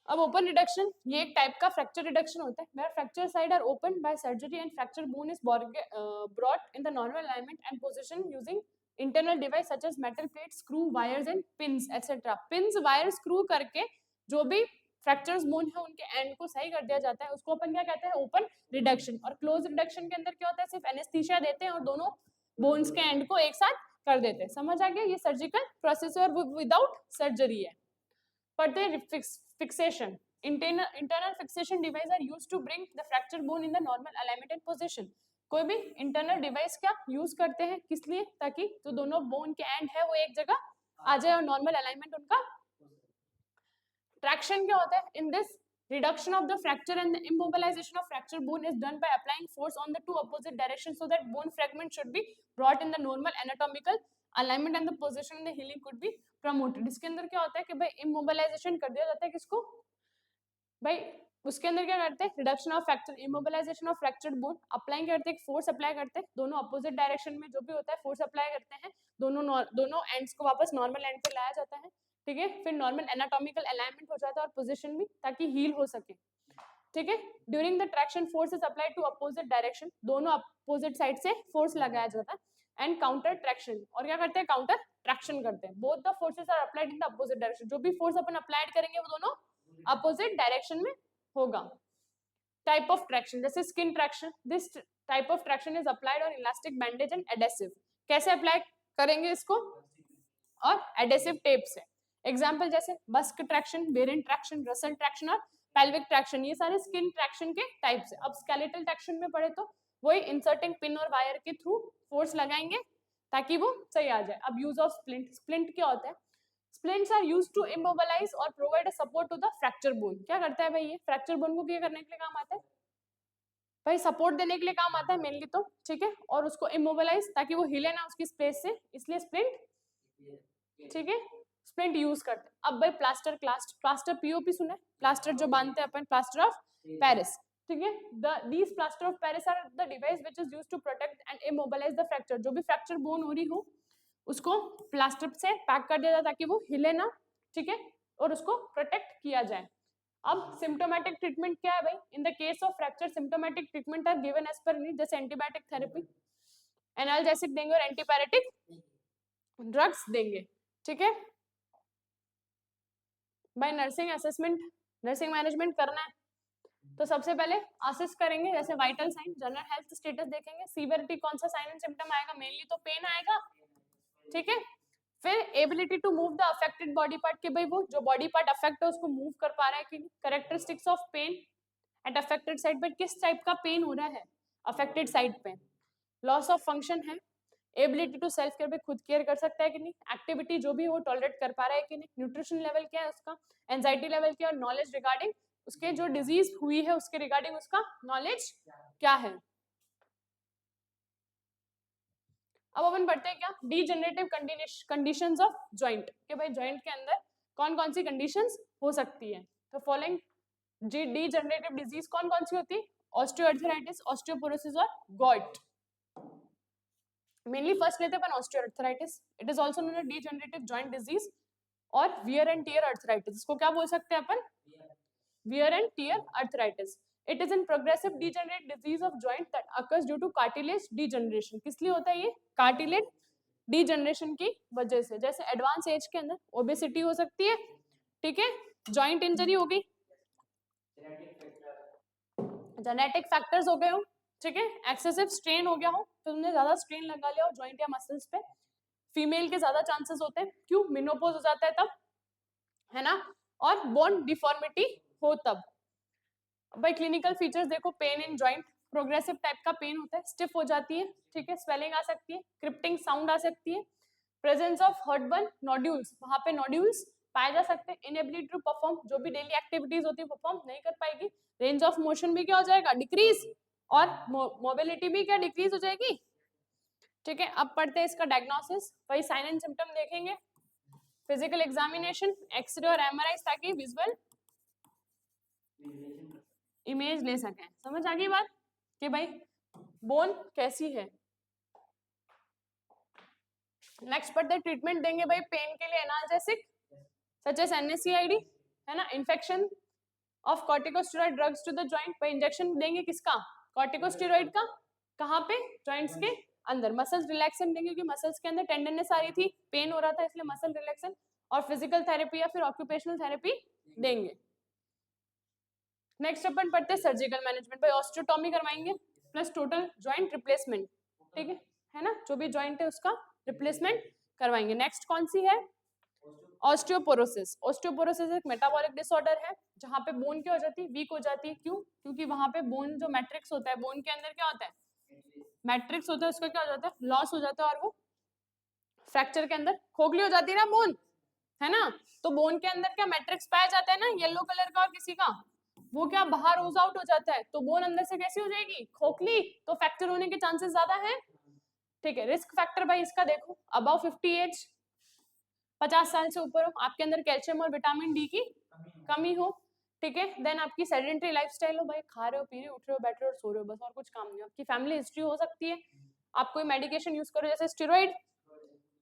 अब ओपन रिडक्शन ये एक टाइप का फ्रैक्चर रिडक्शन होता है, where fracture side are open by surgery and fracture bone is brought in the normal alignment and position using internal device such as metal plate, screw, wires and pins etcetera. Pins, wire, screw करके जो भी fractures bone है उनके and को सही कर दिया जाता है, उसको अपन क्या कहते हैं, ओपन रिडक्शन। और क्लोज रिडक्शन के अंदर क्या होता है, सिर्फ एनेस्थीसिया देते हैं और दोनों बोन्स के एंड को एक साथ कर देते हैं। समझ आ गया, ये सर्जिकल प्रोसेस और विदाउट सर्जरी है। पढ़ते हैं fixation. Internal fixation device are used to bring the fractured bone in the normal alignment and position. कोई भी इंटरनल डिवाइस क्या यूज करते हैं, किस लिए, ताकि जो दोनों बोन के एंड है वो एक जगह आ जाए और नॉर्मल अलाइनमेंट उनका। ट्रैक्शन क्या होता है, in this reduction of the fracture and the immobilization of fractured bone is done by applying force on the two opposite directions so that bone fragment should be brought in the normal anatomical alignment and the position and the healing could be promoted। इसके अंदर क्या होता है कि भाई immobilization कर दिया जाता है किसको, भाई उसके अंदर क्या करते हैं, reduction of fracture, immobilisation of fractured bone, apply करते हैं, फोर्स अप्लाई करते हैं, दोनों अपोजिट डायरेक्शन में जो भी होता है फोर्स अप्लाई करते हैं, दोनों एंड्स को वापस नॉर्मल एंड पे लाया जाता है, ठीक है। फिर नॉर्मल एनाटॉमिकल अलाइनमेंट हो जाता है और पोजीशन भी, ताकि हील हो सके, ठीक है। During the traction force is applied to opposite direction, दोनों अपोजिट साइड से फोर्स लगाया जाता है। एंड काउंटर ट्रैक्शन, और क्या करते हैं, काउंटर ट्रैक्शन करते हैं। Both the forces are applied in the opposite direction, जो भी फोर्स अपन अप्लाइड करेंगे वो दोनों अपोजिट डायरेक्शन में होगा। टाइप ऑफ ट्रैक्शन, जैसे skin traction, this type of traction is applied on elastic bandage and adhesive. कैसे अप्लाई करेंगे इसको, और एडेसिव टेप से। एग्जांपल जैसे बस्क ट्रैक्शन, बेरेंट ट्रैक्शन, रसल ट्रैक्शन और पेल्विक ट्रैक्शन, ये सारे स्किन ट्रैक्शन के टाइप्स है। अब स्केलेटल ट्रैक्शन में पढ़े तो वही इंसर्टिंग पिन और वायर के थ्रू फोर्स लगाएंगे ताकि वो सही आ जाए। अब यूज ऑफ स्प्लिंट, स्प्लिंट क्या होता है, splints are used to immobilise और provide a support to the fracture bone. क्या करता है भाई, ये फ्रैक्चर बोन को क्या करने के लिए काम आता है भाई, सपोर्ट देने के लिए काम आता है मेनली तो, ठीक है। और उसको इमोबिलाइज ताकि वो हिले ना उसकी स्पेस से, इसलिए स्प्लिंट, ठीक है, स्प्लिंट यूज करते हैं। अब भाई प्लास्टर, प्लास्टर पीओपी सुना है, प्लास्टर जो बांधते हैं अपन, प्लास्टर ऑफ पेरिस, ठीक है। These plaster of Paris are the device which is used to protect and immobilise the fracture. जो भी फ्रैक्चर बोन हो रही हो उसको प्लास्टर से पैक कर दिया जाए ताकि वो हिले ना, ठीक है, और उसको प्रोटेक्ट किया जाए। अब सिम्टोमेटिक ट्रीटमेंट क्या है भाई, in the case of fracture symptomatic treatment are given as per need, जैसे एंटीबायोटिक थेरेपी, एनाल्जेसिक देंगे और एंटीपायरेटिक ड्रग्स देंगे, ठीक है भाई। नर्सिंग असेसमेंट, नर्सिंग मैनेजमेंट करना है तो सबसे पहले असेस करेंगे, जैसे vital sign, general health status देखेंगे, सीवियरिटी कौन सा साइन एंड सिम्टम आएगा, मेनली तो पेन आएगा, ठीक है। फिर ability to move the affected body part, के भाई वो जो बॉडी पार्ट अफेक्ट है उसको मूव कर पा रहा है कि नहीं। Characteristics of pen eight affected side पे, किस टाइप का पेन हो रहा है अफेक्टेड साइड पे। लॉस ऑफ फंक्शन है, एबिलिटी टू सेल्फ केयर पे, खुद केयर कर सकता है कि नहीं, एक्टिविटी जो भी वो टॉलरेट कर पा रहा है कि नहीं, न्यूट्रिशन लेवल क्या है उसका, एंजाइटी लेवल क्या है, नॉलेज रिगार्डिंग उसके जो डिजीज हुई है उसके रिगार्डिंग उसका नॉलेज क्या है। अब अपन बढ़ते हैं क्या, डीजेनरेटिव कंडीशंस ऑफ जॉइंट, कि भाई जॉइंट के अंदर कौन कौन सी कंडीशंस हो सकती है। तो फॉलोइंग डीजेनरेटिव डिजीज कौन कौन सी होती है, ऑस्टियोआर्थराइटिस, ऑस्टियोपोरोसिस और गॉइट। मेनली फर्स्ट लेते हैं अपन osteoarthritis, it is also known as degenerative joint disease, or wear and tear arthritis, इसको क्या बोल सकते हैं अपन, wear and tear arthritis. It is in progressive degenerate disease of joint that occurs due to cartilage degeneration. किस लिए होता है ये, कार्टिलेज डीजेनरेशन की वजह से। जैसे एडवांस एज के अंदर ओबेसिटी हो सकती है, ठीक है, जॉइंट इंजरी हो गई, जेनेटिक फैक्टर्स हो गए हो, ठीक है, एक्सेसिव स्ट्रेन हो गया हो, तो तुमने ज्यादा स्ट्रेन लगा लिया हो जॉइंट या मसल्स पे, फीमेल के ज्यादा चांसेस होते हैं, क्यों, मेनोपॉज हो जाता है तब, है ना, और बोन डिफॉर्मिटी हो तब। भाई क्लिनिकल फीचर्स देखो, pain in joint, progressive type का पेन होता है, स्टिफ हो जाती है, ठीक है, स्वेलिंग आ सकती है, क्रिप्टिंग साउंड आ सकती है, प्रेजेंस ऑफ हर्टबर्न नोड्यूल्स, वहां पे नोड्यूल्स पाए जा सकते हैं, इनएबिलिटी टू परफॉर्म, जो भी डेली एक्टिविटीज होती है परफॉर्म नहीं कर पाएगी, रेंज ऑफ मोशन भी क्या हो जाएगा, डिक्रीज, और मोबिलिटी भी क्या डिक्रीज हो जाएगी, ठीक है। अब पढ़ते हैं इसका डायग्नोसिस, वही साइन एंड सिम्टम देखेंगे, फिजिकल एग्जामिनेशन, एक्सरे और एमआरआई, ताकि विजुअल इमेज ले सकें। समझ आ गई बात कि भाई बोन कैसी है। नेक्स्ट पढ़ते ट्रीटमेंट देंगे भाई पेन के लिए, एनाल्जेसिक सच एज NSAID, है ना, infection of corticosteroid drugs to the joint, पे इंजेक्शन देंगे किसका, कॉर्टिकोस्टेरॉइड का, कहाँ पे, जॉइंट्स के अंदर। मसल्स रिलैक्सेंट देंगे क्योंकि मसल्स के अंदर टेंडरनेस आ रही थी, पेन हो रहा था, इसलिए मसल रिलैक्सेंट, और फिजिकल थेरेपी या फिर ऑक्यूपेशनल थेरेपी देंगे। नेक्स्ट अपन पढ़ते हैं सर्जिकल मैनेजमेंट, भाई ऑस्टियोटॉमी करवाएंगे प्लस टोटल जॉइंट रिप्लेसमेंट, ठीक है ना, जो भी जॉइंट है उसका रिप्लेसमेंट करवाएंगे। नेक्स्ट कौन सी है, ऑस्टियोपोरोसिस। ऑस्टियोपोरोसिस एक मेटाबॉलिक डिसऑर्डर है जहाँ पे बोन क्या हो जाती है, वीक हो जाती है, क्यों, क्योंकि वहां पे बोन जो मैट्रिक्स होता है, बोन के अंदर क्या होता है, मैट्रिक्स होता है, उसका क्या हो जाता है, लॉस हो जाता है, और वो फ्रैक्चर के अंदर खोखली हो जाती है ना बोन, है ना, तो बोन के अंदर क्या मैट्रिक्स पाया जाता है ना येलो कलर का, और किसी का वो क्या बाहर ओज आउट हो जाता है, तो बोन अंदर से कैसी हो जाएगी, खोखली, तो फ्रैक्चर होने के चांसेस ज्यादा है, ठीक है। रिस्क फैक्टर भाई इसका देखो, अबव 50 एज, 50 साल से ऊपर हो, आपके अंदर कैल्शियम और विटामिन डी की कमी हो, ठीक है, देन आपकी सेडेंटरी लाइफस्टाइल हो, भाई खा रहे हो, पी रहे हो, उठ रहे हो, बैठ रहे हो, सो रहे हो, बस और कुछ काम नहीं, आपकी फैमिली हिस्ट्री हो सकती है, आप कोई मेडिकेशन यूज करो जैसे स्टेरॉइड,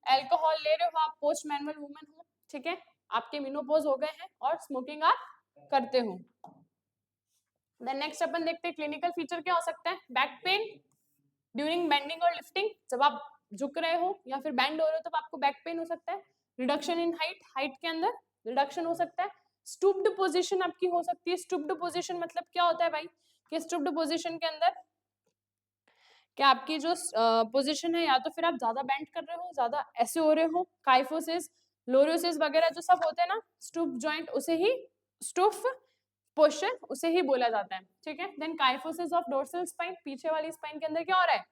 अल्कोहल ले रहे हो आप, पोस्ट मैनुअल वुमन हो, ठीक है, आपके मेनोपॉज हो गए हैं, और स्मोकिंग आप करते हो। देन नेक्स्ट अपन देखते हैं क्लिनिकल फीचर क्या हो सकता है, बैक पेन ड्यूरिंग बेंडिंग और लिफ्टिंग, जब आप झुक रहे हो या फिर बैंड हो रहे हो तब आपको बैक पेन हो सकता है, रिडक्शन इन हाइट, हाइट के अंदर रिडक्शन हो सकता है, स्टूप्ड पोजीशन आपकी हो सकती है। स्टूप्ड पोजीशन मतलब क्या होता है भाई, कि स्टूप्ड पोजीशन के अंदर क्या आपकी जो पोजीशन है, या तो फिर आप ज्यादा बेंड कर रहे हो, ज्यादा ऐसे हो रहे हो, काइफोसिस, लोरियोसिस वगैरह जो सब होते हैं ना, स्टूप जॉइंट, उसे ही स्टूफ पोस्चर उसे ही बोला जाता है, ठीक है। Then kyphosis of dorsal spine, पीछे वाली स्पाइन के अंदर क्या हो रहा है,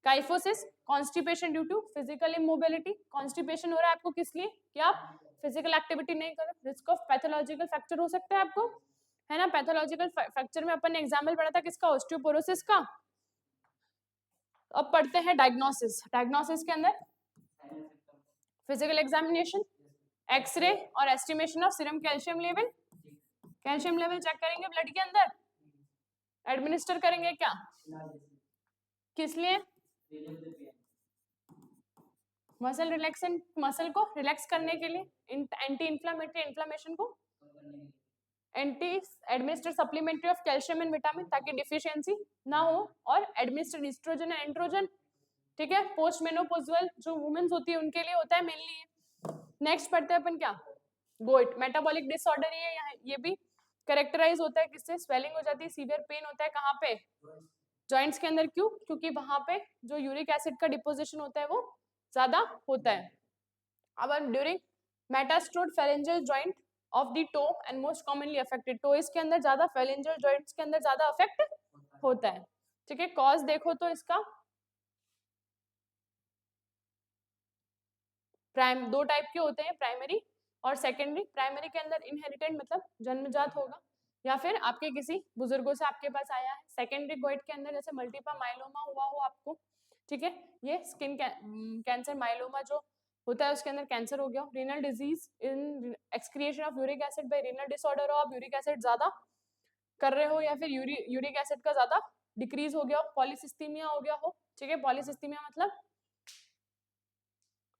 kyphosis, constipation due to physical immobility, constipation हो रहा है आपको किस लिए, कि आप फिजिकल एक्टिविटी नहीं कर रहे, रिस्क ऑफ पैथोलॉजिकल फ्रैक्चर हो सकता है आपको, है ना, पैथोलॉजिकल फ्रैक्चर में अपन ने एग्जाम्पल पढ़ा था किसका, ऑस्टियोपोरोसिस का। अब पढ़ते हैं डायग्नोसिस, डायग्नोसिस के अंदर फिजिकल एग्जामिनेशन, एक्सरे और estimation of serum calcium level, calcium level check करेंगे ब्लड के अंदर, एडमिनिस्टर करेंगे क्या, किस लिए, मसल रिलैक्सेंट, मसल को रिलैक्स करने के लिए, एंटी इन्फ्लामेटरी, इन्फ्लामेशन को, anti administer supplementary of calcium and vitamin ताकि डिफिशियंसी ना हो, और एडमिनिस्टर ईस्ट्रोजन एंड एंड्रोजन ठीक है, पोस्ट मेनोपोजल जो वुमेन्स होती है उनके लिए होता है मेनली। नेक्स्ट पढ़ते हैं अपन क्या, गोइट, मेटाबॉलिक डिसऑर्डर है ये भी कैरेक्टराइज होता है किससे, स्वेलिंग हो जाती है, सीवियर पेन होता है कहाँ पे, जॉइंट्स के अंदर। क्यों? क्योंकि वहां पे जो यूरिक एसिड का डिपोजिशन होता है वो ज्यादा होता है। अब during metatarsophalangeal joint of the toe and most commonly affected, toe इसके अंदर ज्यादा, फेरेंजियल जॉइंट्स के अंदर ज्यादा अफेक्ट होता है। ठीक है, कॉज देखो तो इसका दो टाइप के होते हैं, प्राइमरी और सेकेंडरी। प्राइमरी के अंदर इनहेरिटेड मतलब जन्मजात होगा, या फिर आपके किसी बुजुर्गों से आपके पास आया है। सेकेंडरी गोइट के अंदर जैसे मल्टीपल माइलोमा हुआ हो आपको, ठीक है, ये स्किन कैंसर माइलोमा जो होता है उसके अंदर कैंसर हो गया। Renal disease in excretion of uric acid by renal disorder हो, आप यूरिक एसिड ज्यादा कर रहे हो या फिर यूरिक एसिड का ज्यादा डिक्रीज हो गया हो, पॉलीसिस्टीमिया हो गया हो। ठीक है, पॉलीसिस्टीमिया मतलब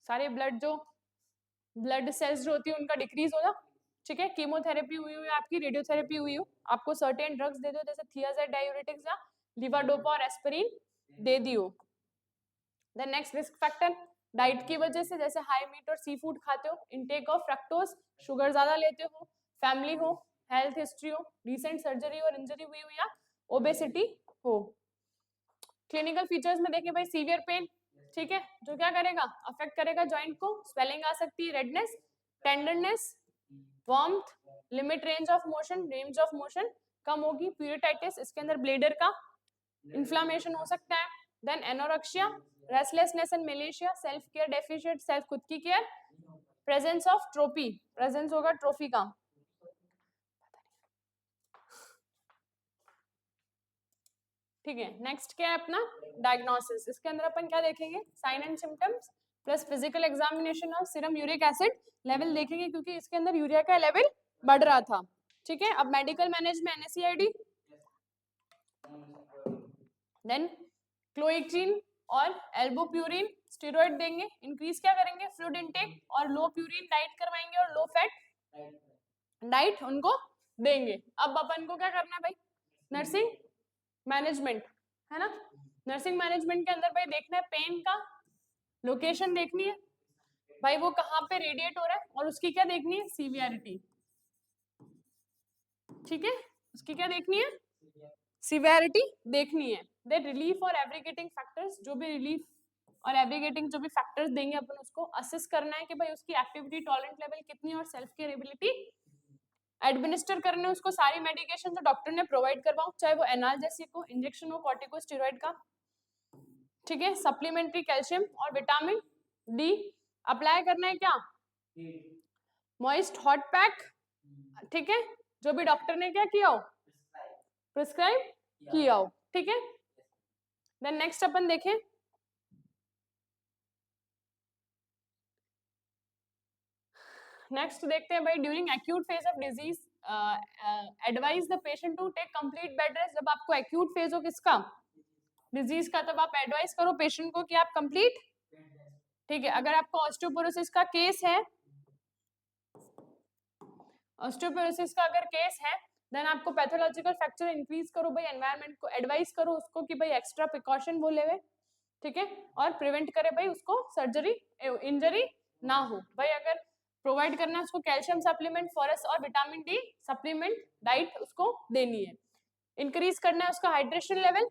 सारे ब्लड सेल्स जो होती है उनका डिक्रीज हो जा। ठीक है, कीमोथेरेपी हुई हो या आपकी रेडियोथेरेपी हुई हो, आपको सर्टेन ड्रग्स दे दो जैसे थियाजाइड डायूरेटिक्स या लिवाडोपा और एस्पिरिन दे दियो। Then next risk factor diet की वजह से, जैसे हाई मीट और सी फूड खाते हो, इनटेक ऑफ फ्रक्टोज, शुगर ज्यादा लेते हो, फैमिली हो, हेल्थ हिस्ट्री हो, रिसेंट सर्जरी और इंजरी हुई हो या ओबेसिटी हो। क्लिनिकल फीचर्स में देखें भाई, सीवियर पेन, ठीक है, जो क्या करेगा, अफेक्ट करेगा जॉइंट को, स्वेलिंग आ सकती है, redness, tenderness, warmth, limit range of motion कम होगी, प्यूरिटाइटिस, इसके अंदर ब्लेडर का इन्फ्लामेशन हो सकता है। Then anorexia, restlessness and malaise, self care deficient, self खुद की care, presence of atrophy, presence होगा ट्रोफी का। ठीक है, नेक्स्ट क्या है अपना डायग्नोसिस। इसके अंदर अपन क्या देखेंगे, sign and symptoms plus physical examination of serum uric acid level देखेंगे, क्योंकि इसके अंदर यूरिया का लेवल बढ़ रहा था। ठीक है, अब मेडिकल मैनेज में NSAID, देन क्लोइट्रिन और एल्बोप्यूरिन स्टेरॉइड देंगे, इंक्रीज क्या करेंगे, फ्लूइड इनटेक, और लो प्यूरिन डाइट करवाएंगे और लो फैट डाइट उनको देंगे। अब अपन को क्या करना है भाई, नर्सिंग मैनेजमेंट है ना, नर्सिंग मैनेजमेंट के अंदर भाई देखना है पेन का लोकेशन देखनी है भाई, वो कहाँ पे रेडिएट हो रहा है, और उसकी क्या देखनी है, सीवियरिटी। ठीक है, उसकी क्या देखनी है, सीवियरिटी देखनी है। देन रिलीफ और एब्रिगेटिंग फैक्टर्स, जो भी रिलीफ और एब्रिगेटिंग जो भी फैक्टर्स देंगे अपन उसको असेस करना है कि भाई उसकी एक्टिविटी टॉलरेंट लेवल कितनी है और सेल्फ केयर एबिलिटी। एडमिनिस्टर करने उसको सारी मेडिकेशन जो डॉक्टर ने प्रोवाइड करवाओ, चाहे वो एनाल्जेसिक हो, इंजेक्शन हो, कॉर्टिकोस्टेरॉइड का। ठीक है, सप्लीमेंट्री कैल्शियम और विटामिन डी अप्लाई करना है, क्या मॉइस्ट हॉट पैक। ठीक है, जो भी डॉक्टर ने क्या किया हो, प्रिस्क्राइब किया हो। ठीक है, देन नेक्स्ट अपन देखें, नेक्स्ट देखते हैं भाई, during acute phase of disease advise the patient to take complete bed rest. जब आपको एक्यूट फेज हो किसका, डिजीज का, तब आप एडवाइस करो पेशेंट को कि आप कंप्लीट, ठीक है, अगर आपको ऑस्टियोपोरोसिस का केस है, ऑस्टियोपोरोसिस का अगर केस है, देन आपको पैथोलॉजिकल फैक्टर इंक्रीज करो भाई, एनवायरनमेंट को एडवाइस करो उसको कि भाई एक्स्ट्रा प्रिकॉशन वो लेवे, ठीक है, और प्रिवेंट करे भाई उसको सर्जरी इंजरी ना हो भाई। अगर प्रोवाइड करना है उसको कैल्शियम सप्लीमेंट, फॉरेस्ट और विटामिन डी सप्लीमेंट डाइट उसको देनी है। इंक्रीज करना है उसका हाइड्रेशन लेवल,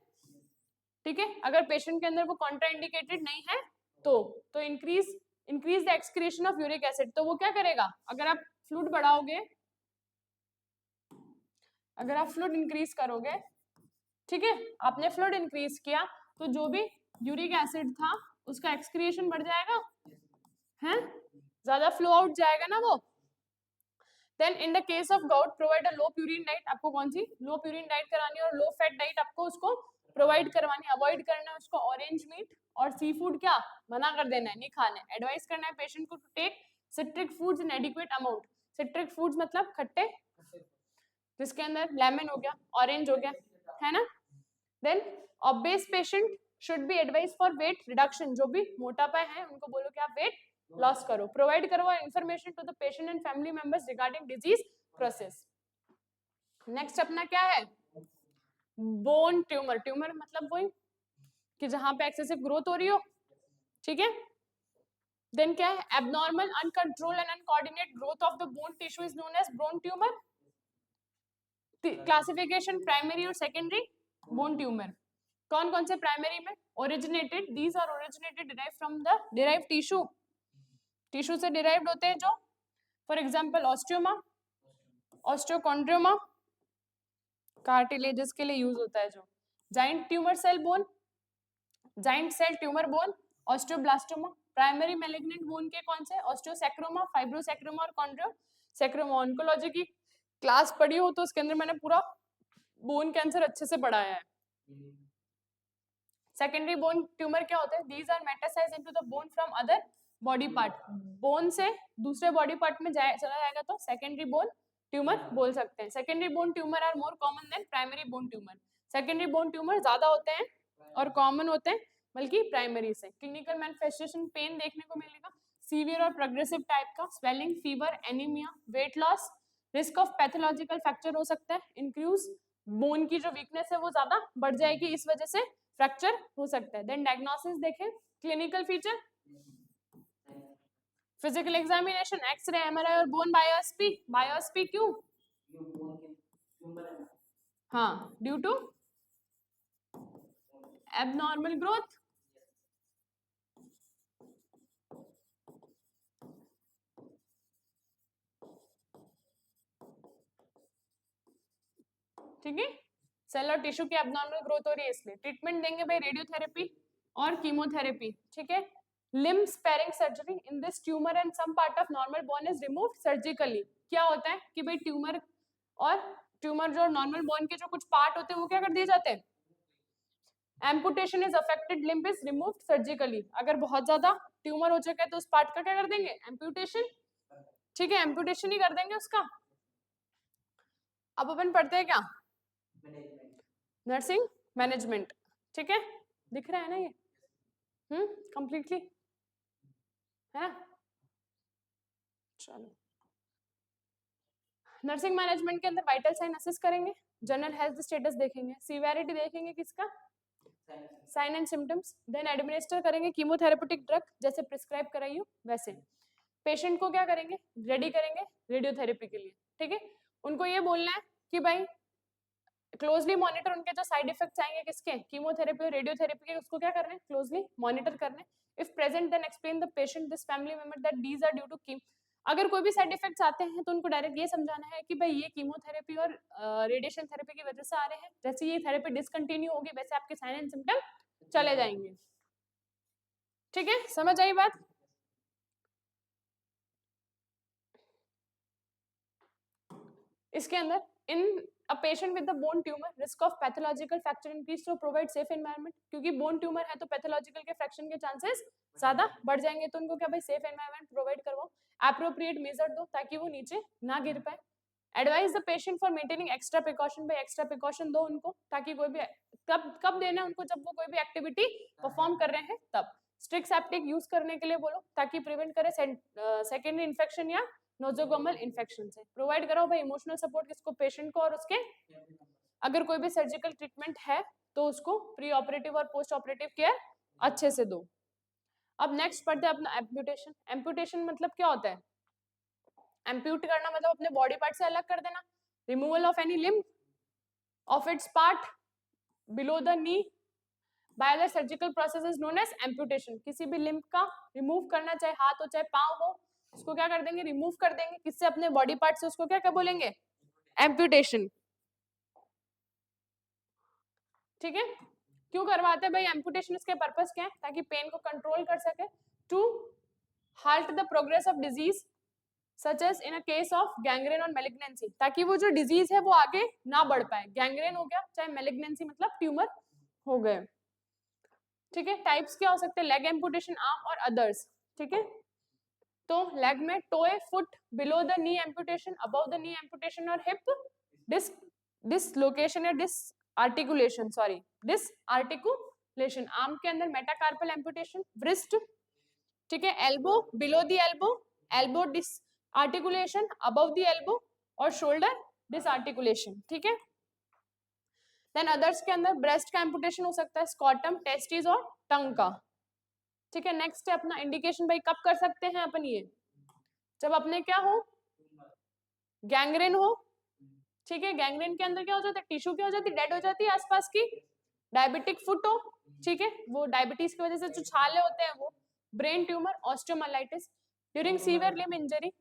ठीक है, अगर पेशेंट के अंदर वो कॉन्ट्राइंडिकेटेड नहीं है तो increase the excretion of uric acid. तो वो क्या करेगा, अगर आप फ्लूइड बढ़ाओगे, अगर आप फ्लूइड इंक्रीज करोगे, ठीक है, आपने फ्लूइड इंक्रीज किया तो जो भी यूरिक एसिड था उसका एक्सक्रिएशन बढ़ जाएगा, है ज्यादा फ्लो आउट जाएगा ना वो। Then in the case of gout provide a low purine diet, आपको कौन सी लो प्यूरिन डाइट करानी है और लो फैट डाइट आपको उसको प्रोवाइड करवानी, अवॉइड करना है उसको ऑरेंज मीट और सी फूड, क्या मना कर देना है, नहीं खाना है। एडवाइस करना है पेशेंट को to take citric foods in adequate amount. Citric foods मतलब खट्टे, जिसके अंदर लेमन हो गया, ऑरेंज हो गया, है ना। Then obese patient should be advise for weight reduction, जो भी मोटापा है उनको बोलो कि आप वेट लॉस करो। प्रोवाइड करो information to the patient and family members regarding disease process. Next अपना क्या है, बोन ट्यूमर। ट्यूमर मतलब वही कि जहां पे एक्सेसिव ग्रोथ हो रही हो ठीक है। देन क्या है, abnormal uncontrol and uncoordinate growth of the bone tissue is known as bone tumour. Classification primary और सेकेंडरी बोन ट्यूमर। कौन कौन से प्राइमरी में, originated, these are originated derive from the derive tissue, tissue से derived होते हैं जो, for example osteoma, osteochondroma, cartilages के लिए यूज होता है जो, giant tumour cell bone, giant cell tumour bone, osteoblastoma. Primary malignant bone के कौन से, ऑस्टियोसेक्रोमा, फाइब्रोसेक्रोमा और कॉन्ड्रियोसेक्रोमा। ऑन्कोलॉजी की क्लास पढ़ी हो तो उसके अंदर मैंने पूरा बोन कैंसर अच्छे से पढ़ाया है। सेकेंडरी बोन ट्यूमर क्या होते हैं, these are metastasise into the bone from other body part, bone से दूसरे बॉडी पार्ट में चला जाएगा तो सेकेंडरी बोन ट्यूमर बोल सकते हैं। Secondary bone tumour are more common than primary bone tumour. Secondary bone tumour ज्यादा होते हैं और कॉमन होते हैं बल्कि प्राइमरी से। क्लिनिकल मैनिफेस्टेशन पेन देखने को मिलेगा, सीवियर और प्रोग्रेसिव टाइप का, swelling, fever, anaemia, weight loss, risk of pathological fracture हो सकता है, इंक्रीज बोन की जो वीकनेस है वो ज्यादा बढ़ जाएगी, इस वजह से फ्रैक्चर हो सकता है। देन डायग्नोसिस देखें, clinical feature, physical examination, x ray, MRI और बोन बायोप्सी। बायोप्सी क्यों, हाँ, ड्यू टू एबनॉर्मल ग्रोथ। ठीक है, सेल और टिश्यू की एबनॉर्मल ग्रोथ हो रही है इसलिए। ट्रीटमेंट देंगे भाई रेडियोथेरेपी और कीमोथेरेपी। ठीक है, limb sparing surgery in this tumour and some part of normal bone is removed surgically. क्या होता है कि भाई ट्यूमर जो नॉर्मल बोन के जो कुछ पार्ट होते हैं वो क्या कर दिए जाते हैं, amputation is affected limb is removed surgically. अगर बहुत ज्यादा ट्यूमर हो चुका है तो उस पार्ट का क्या कर देंगे, एम्पुटेशन। ठीक है, एम्पुटेशन ही कर देंगे उसका। अब अपन पढ़ते हैं क्या, नर्सिंग मैनेजमेंट। ठीक है, दिख रहा है ना ये, कंप्लीटली है ना। चलो, नर्सिंग मैनेजमेंट के अंदर वाइटल साइन असेस करेंगे, जनरल हेल्थ स्टेटस देखेंगे, सीवियरिटी देखेंगे किसका, sign and symptoms, then administer करेंगे कीमोथेरेपेटिक ड्रग जैसे प्रिस्क्राइब कराई हो वैसे। पेशेंट को क्या करेंगे, रेडी करेंगे रेडियोथेरेपी के लिए। ठीक है, उनको ये बोलना है कि भाई क्लोजली मॉनिटर उनके जो साइड इफेक्ट्स आएंगे किसके, कीमोथेरेपी और रेडियोथेरेपी के, उसको क्या करना है, क्लोजली मॉनिटर करना है। If present then explain the patient this family member that these are due to chemo. अगर कोई भी साइड इफेक्ट्स आते हैं तो उनको डायरेक्ट ये समझाना है कि भाई ये कीमोथेरेपी और रेडिएशन थेरेपी की वजह से आ रहे हैं, जैसे ये थेरेपी डिसकंटिन्यू होगी वैसे आपके साइन एंड सिम्टम चले जाएंगे। ठीक है, समझ आई बात। इसके अंदर इन a patient with the bone tumor risk of pathological fracture increase to provide safe environment, क्योंकि बोन ट्यूमर है तो पैथोलॉजिकल के फ्रैक्शन के चांसेस ज्यादा बढ़ जाएंगे, तो उनको क्या भाई सेफ एनवायरनमेंट प्रोवाइड करवाओ, एप्रोप्रिएट मेजर दो ताकि वो नीचे ना गिर पाए। Advise the patient for maintaining extra precaution, भाई एक्स्ट्रा प्रिकॉशन दो उनको ताकि कोई भी कब देना है उनको, जब वो कोई भी एक्टिविटी परफॉर्म कर रहे हैं तब। स्ट्रिक्ट सेप्टिक यूज करने के लिए बोलो ताकि प्रिवेंट करे सेकेंडरी इन्फेक्शन या नोजोगोमल इन्फेक्शन से। प्रोवाइड करो भाई इमोशनल सपोर्ट किसको, पेशेंट को, और उसके अगर कोई भी सर्जिकल ट्रीटमेंट है तो उसको प्री ऑपरेटिव और पोस्ट ऑपरेटिव केयर अच्छे से दो। अब नेक्स्ट पढ़ते हैं अपना एम्प्यूटेशन। एम्प्यूटेशन मतलब क्या होता है, एम्प्यूट करना मतलब अपने बॉडी पार्ट से अलग कर देना, removal of any limb of its part below the knee by the surgical process is known as amputation. किसी भी लिम्ब का रिमूव करना, चाहे हाथ हो चाहे पांव हो, उसको क्या कर देंगे, रिमूव कर देंगे किससे, अपने बॉडी पार्ट से, उसको क्या क्या बोलेंगे, एम्प्यूटेशन। ठीक है, क्यों करवाते हैं भाई एम्प्यूटेशन, इसके पर्पस क्या है, ताकि पेन को कंट्रोल कर सके, to halt the progress of disease such as in a case of gangrene or malignancy, ताकि वो जो डिजीज है वो आगे ना बढ़ पाए, गैंग्रेन हो गया चाहे मेलिग्नेंसी मतलब ट्यूमर हो गए। ठीक है, टाइप्स क्या हो सकते हैं, लेग एम्प्यूटेशन, आर्म और अदर्स। ठीक है, तो लेग में toe, foot, below the knee amputation, above the knee amputation और हिप डिसलोकेशन या डिसआर्टिकुलेशन, सॉरी डिसआर्टिकुलेशन। आर्म के अंदर मेटाकार्पल एम्प्यूटेशन, व्रिस्ट, ठीक है, elbow, below the elbow, elbow disarticulation, above the elbow, और शोल्डर डिसआर्टिकुलेशन। ठीक है, देन अदर्स के अंदर ब्रेस्ट का एम्प्यूटेशन हो सकता है, स्कॉटम, टेस्टिस और टंग का। ठीक है, नेक्स्ट है अपना इंडिकेशन भाई कब कर सकते हैं अपन ये, जब अपने क्या हो, गैंग्रेन हो, ठीक है, गैंग्रेन के अंदर क्या हो जाता है, टिश्यू क्या हो जाती है, डेड हो जाती है आसपास की, डायबिटिक फुट हो, ठीक है, वो डायबिटीज की वजह से जो छाले होते हैं वो, brain tumour, osteomyelitis, during severe limb injury,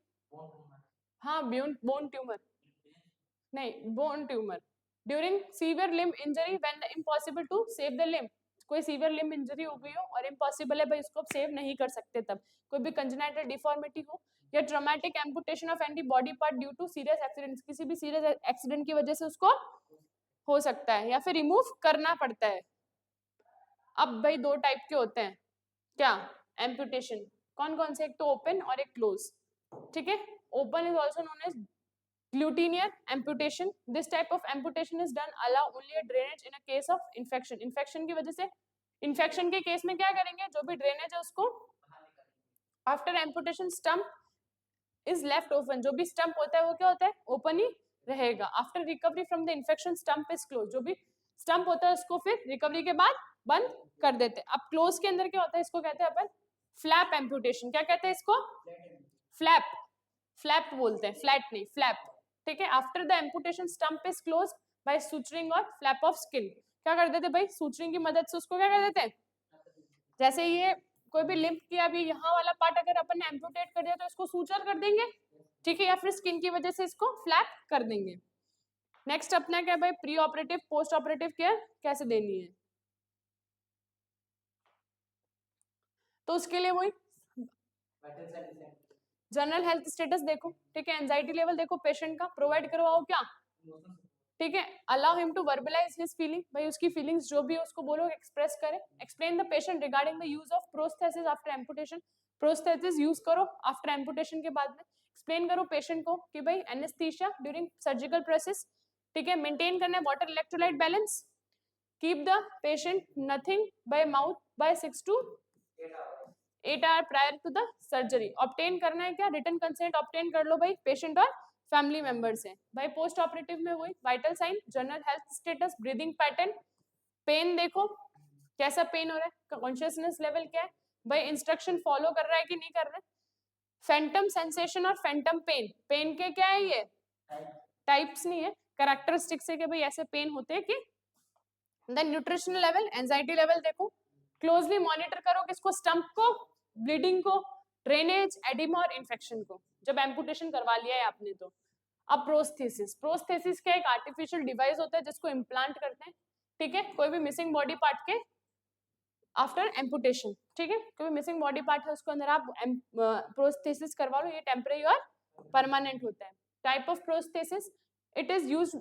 हाँ बोन ट्यूमर, नहीं bone tumour, during severe limb injury when the impossible to save the limb, कोई सीवियर लिम्ब इंजरी हो गई हो और इम्पॉसिबल है भाई उसको सेव नहीं कर सकते तब, कोई भी कंजेनाइटल डिफॉर्मिटी हो, या traumatic amputation of any body part due to serious accident, किसी भी सीरियस एक्सीडेंट की वजह से उसको हो सकता है, या फिर रिमूव करना पड़ता है। अब भाई दो टाइप के होते हैं क्या, एम्पुटेशन, कौन कौन से, एक तो ओपन और एक क्लोज, ठीक है, open is also known as guillotine amputation. This type of amputation is done allow only a drainage in a case of infection. Infection की वजह से, infection के केस में क्या करेंगे, जो भी ड्रेनेज है उसको, after amputation stump is left open, जो भी स्टम्प होता है वो क्या होता है, ओपन ही रहेगा। After recovery from the infection stump is close, जो भी स्टम्प होता है उसको फिर रिकवरी के बाद बंद कर देते हैं। अब क्लोज के अंदर क्या होता है, इसको कहते हैं अपन फ्लैप एम्पुटेशन, क्या कहते हैं इसको, फ्लैप, फ्लैप बोलते हैं, फ्लैट नहीं, फ्लैप, ठीक है। After the amputation stump is close by suturing और फ्लैप ऑफ स्किन, क्या कर देते भाई, सूचरिंग की मदद से उसको क्या कर देते हैं, जैसे ये कोई भी लिम्फ की अभी यहाँ वाला पार्ट अगर अपन ने एम्पुटेट कर दिया तो इसको सूचर कर देंगे, ठीक है, या फिर स्किन की वजह से इसको फ्लैप कर देंगे। नेक्स्ट अपना क्या भाई, pre operative post operative care कैसे देनी है, तो उसके लिए वही जनरल हेल्थ स्टेटस देखो, ठीक है, एंजाइटी लेवल देखो पेशेंट का, प्रोवाइड करवाओ क्या, ठीक है, allow him to verbalise his feeling, भाई उसकी फीलिंग्स जो भी है उसको बोलो एक्सप्रेस करे, explain the patient regarding the use of prosthesis after amputation, prosthesis use करो आफ्टर एम्पुटेशन के बाद में, एक्सप्लेन करो पेशेंट को कि भाई एनेस्थीसिया ड्यूरिंग सर्जिकल प्रोसेस, ठीक है, मेंटेन करना है water electrolyte balance, keep the patient nothing by mouth by 6 to 8 hour prior to the surgery, obtain करना है क्या, रिटन कंसेंट ऑब्टेन कर लो भाई पेशेंट और फैमिली मेंबर से। भाई पोस्ट ऑपरेटिव में वही vital sign, general health status, breathing pattern, pain देखो कैसा पेन हो रहा है, कॉन्शियसनेस लेवल क्या है, भाई इंस्ट्रक्शन फॉलो कर रहा है कि नहीं कर रहा है, फैंटम सेंसेशन और फैंटम पेन, पेन के क्या है ये टाइप्स नहीं है, कैरेक्टरिस्टिक्स है कि भाई ऐसे पेन होते हैं कि, then nutritional level, anxiety level देखो, क्लोजली मॉनिटर करो किसको, स्टंप को, ब्लीडिंग को, ड्रेनेज, एडिमा और इन्फेक्शन को, जब एम्पुटेशन करवा लिया है आपने तो। अब प्रोस्थेसिस, प्रोस्थेसिस क्या एक आर्टिफिशियल डिवाइस होता है जिसको इम्प्लांट करते हैं, ठीक है, कोई भी मिसिंग बॉडी पार्ट के आफ्टर एम्पुटेशन, ठीक है, कोई भी मिसिंग बॉडी पार्ट है उसको अंदर आप प्रोस्थेसिस करवा लो, ये टेम्परेरी और परमानेंट होता है। Type of prosthesis, it is used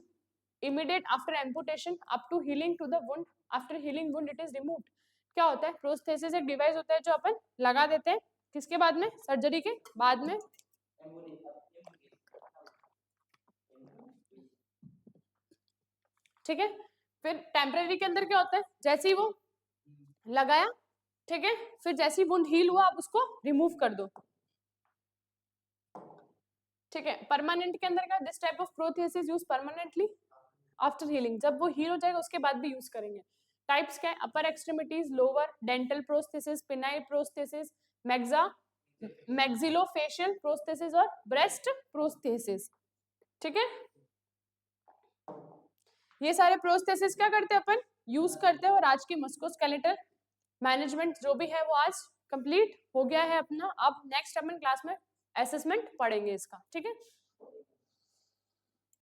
immediate after amputation up to healing to the wound, after healing wound it is removed। क्या होता है, प्रोस्थेसिस एक डिवाइस होता है जो अपन लगा देते हैं किसके बाद में, सर्जरी के बाद में, ठीक है, फिर टेम्परेरी के अंदर क्या होता है, जैसे ही वो लगाया, ठीक है, फिर जैसे ही वुंड हील हुआ आप उसको रिमूव कर दो, ठीक है। परमानेंट के अंदर क्या, this type of prosthesis use permanently after healing, जब वो हील हो जाएगा उसके बाद भी यूज करेंगे। टाइप्स क्या है, upper extremities, lower, dental prosthesis, penile prosthesis, maxillofacial prosthesis और ब्रेस्ट प्रोस्थेसिस, ठीक है। ये सारे प्रोस्थेसिस क्या करते हैं अपन, यूज करते हैं, और आज की मस्कुलोस्केलेटल मैनेजमेंट जो भी है वो आज कंप्लीट हो गया है अपना। अब नेक्स्ट अपन क्लास में असेसमेंट पढ़ेंगे इसका, ठीक है।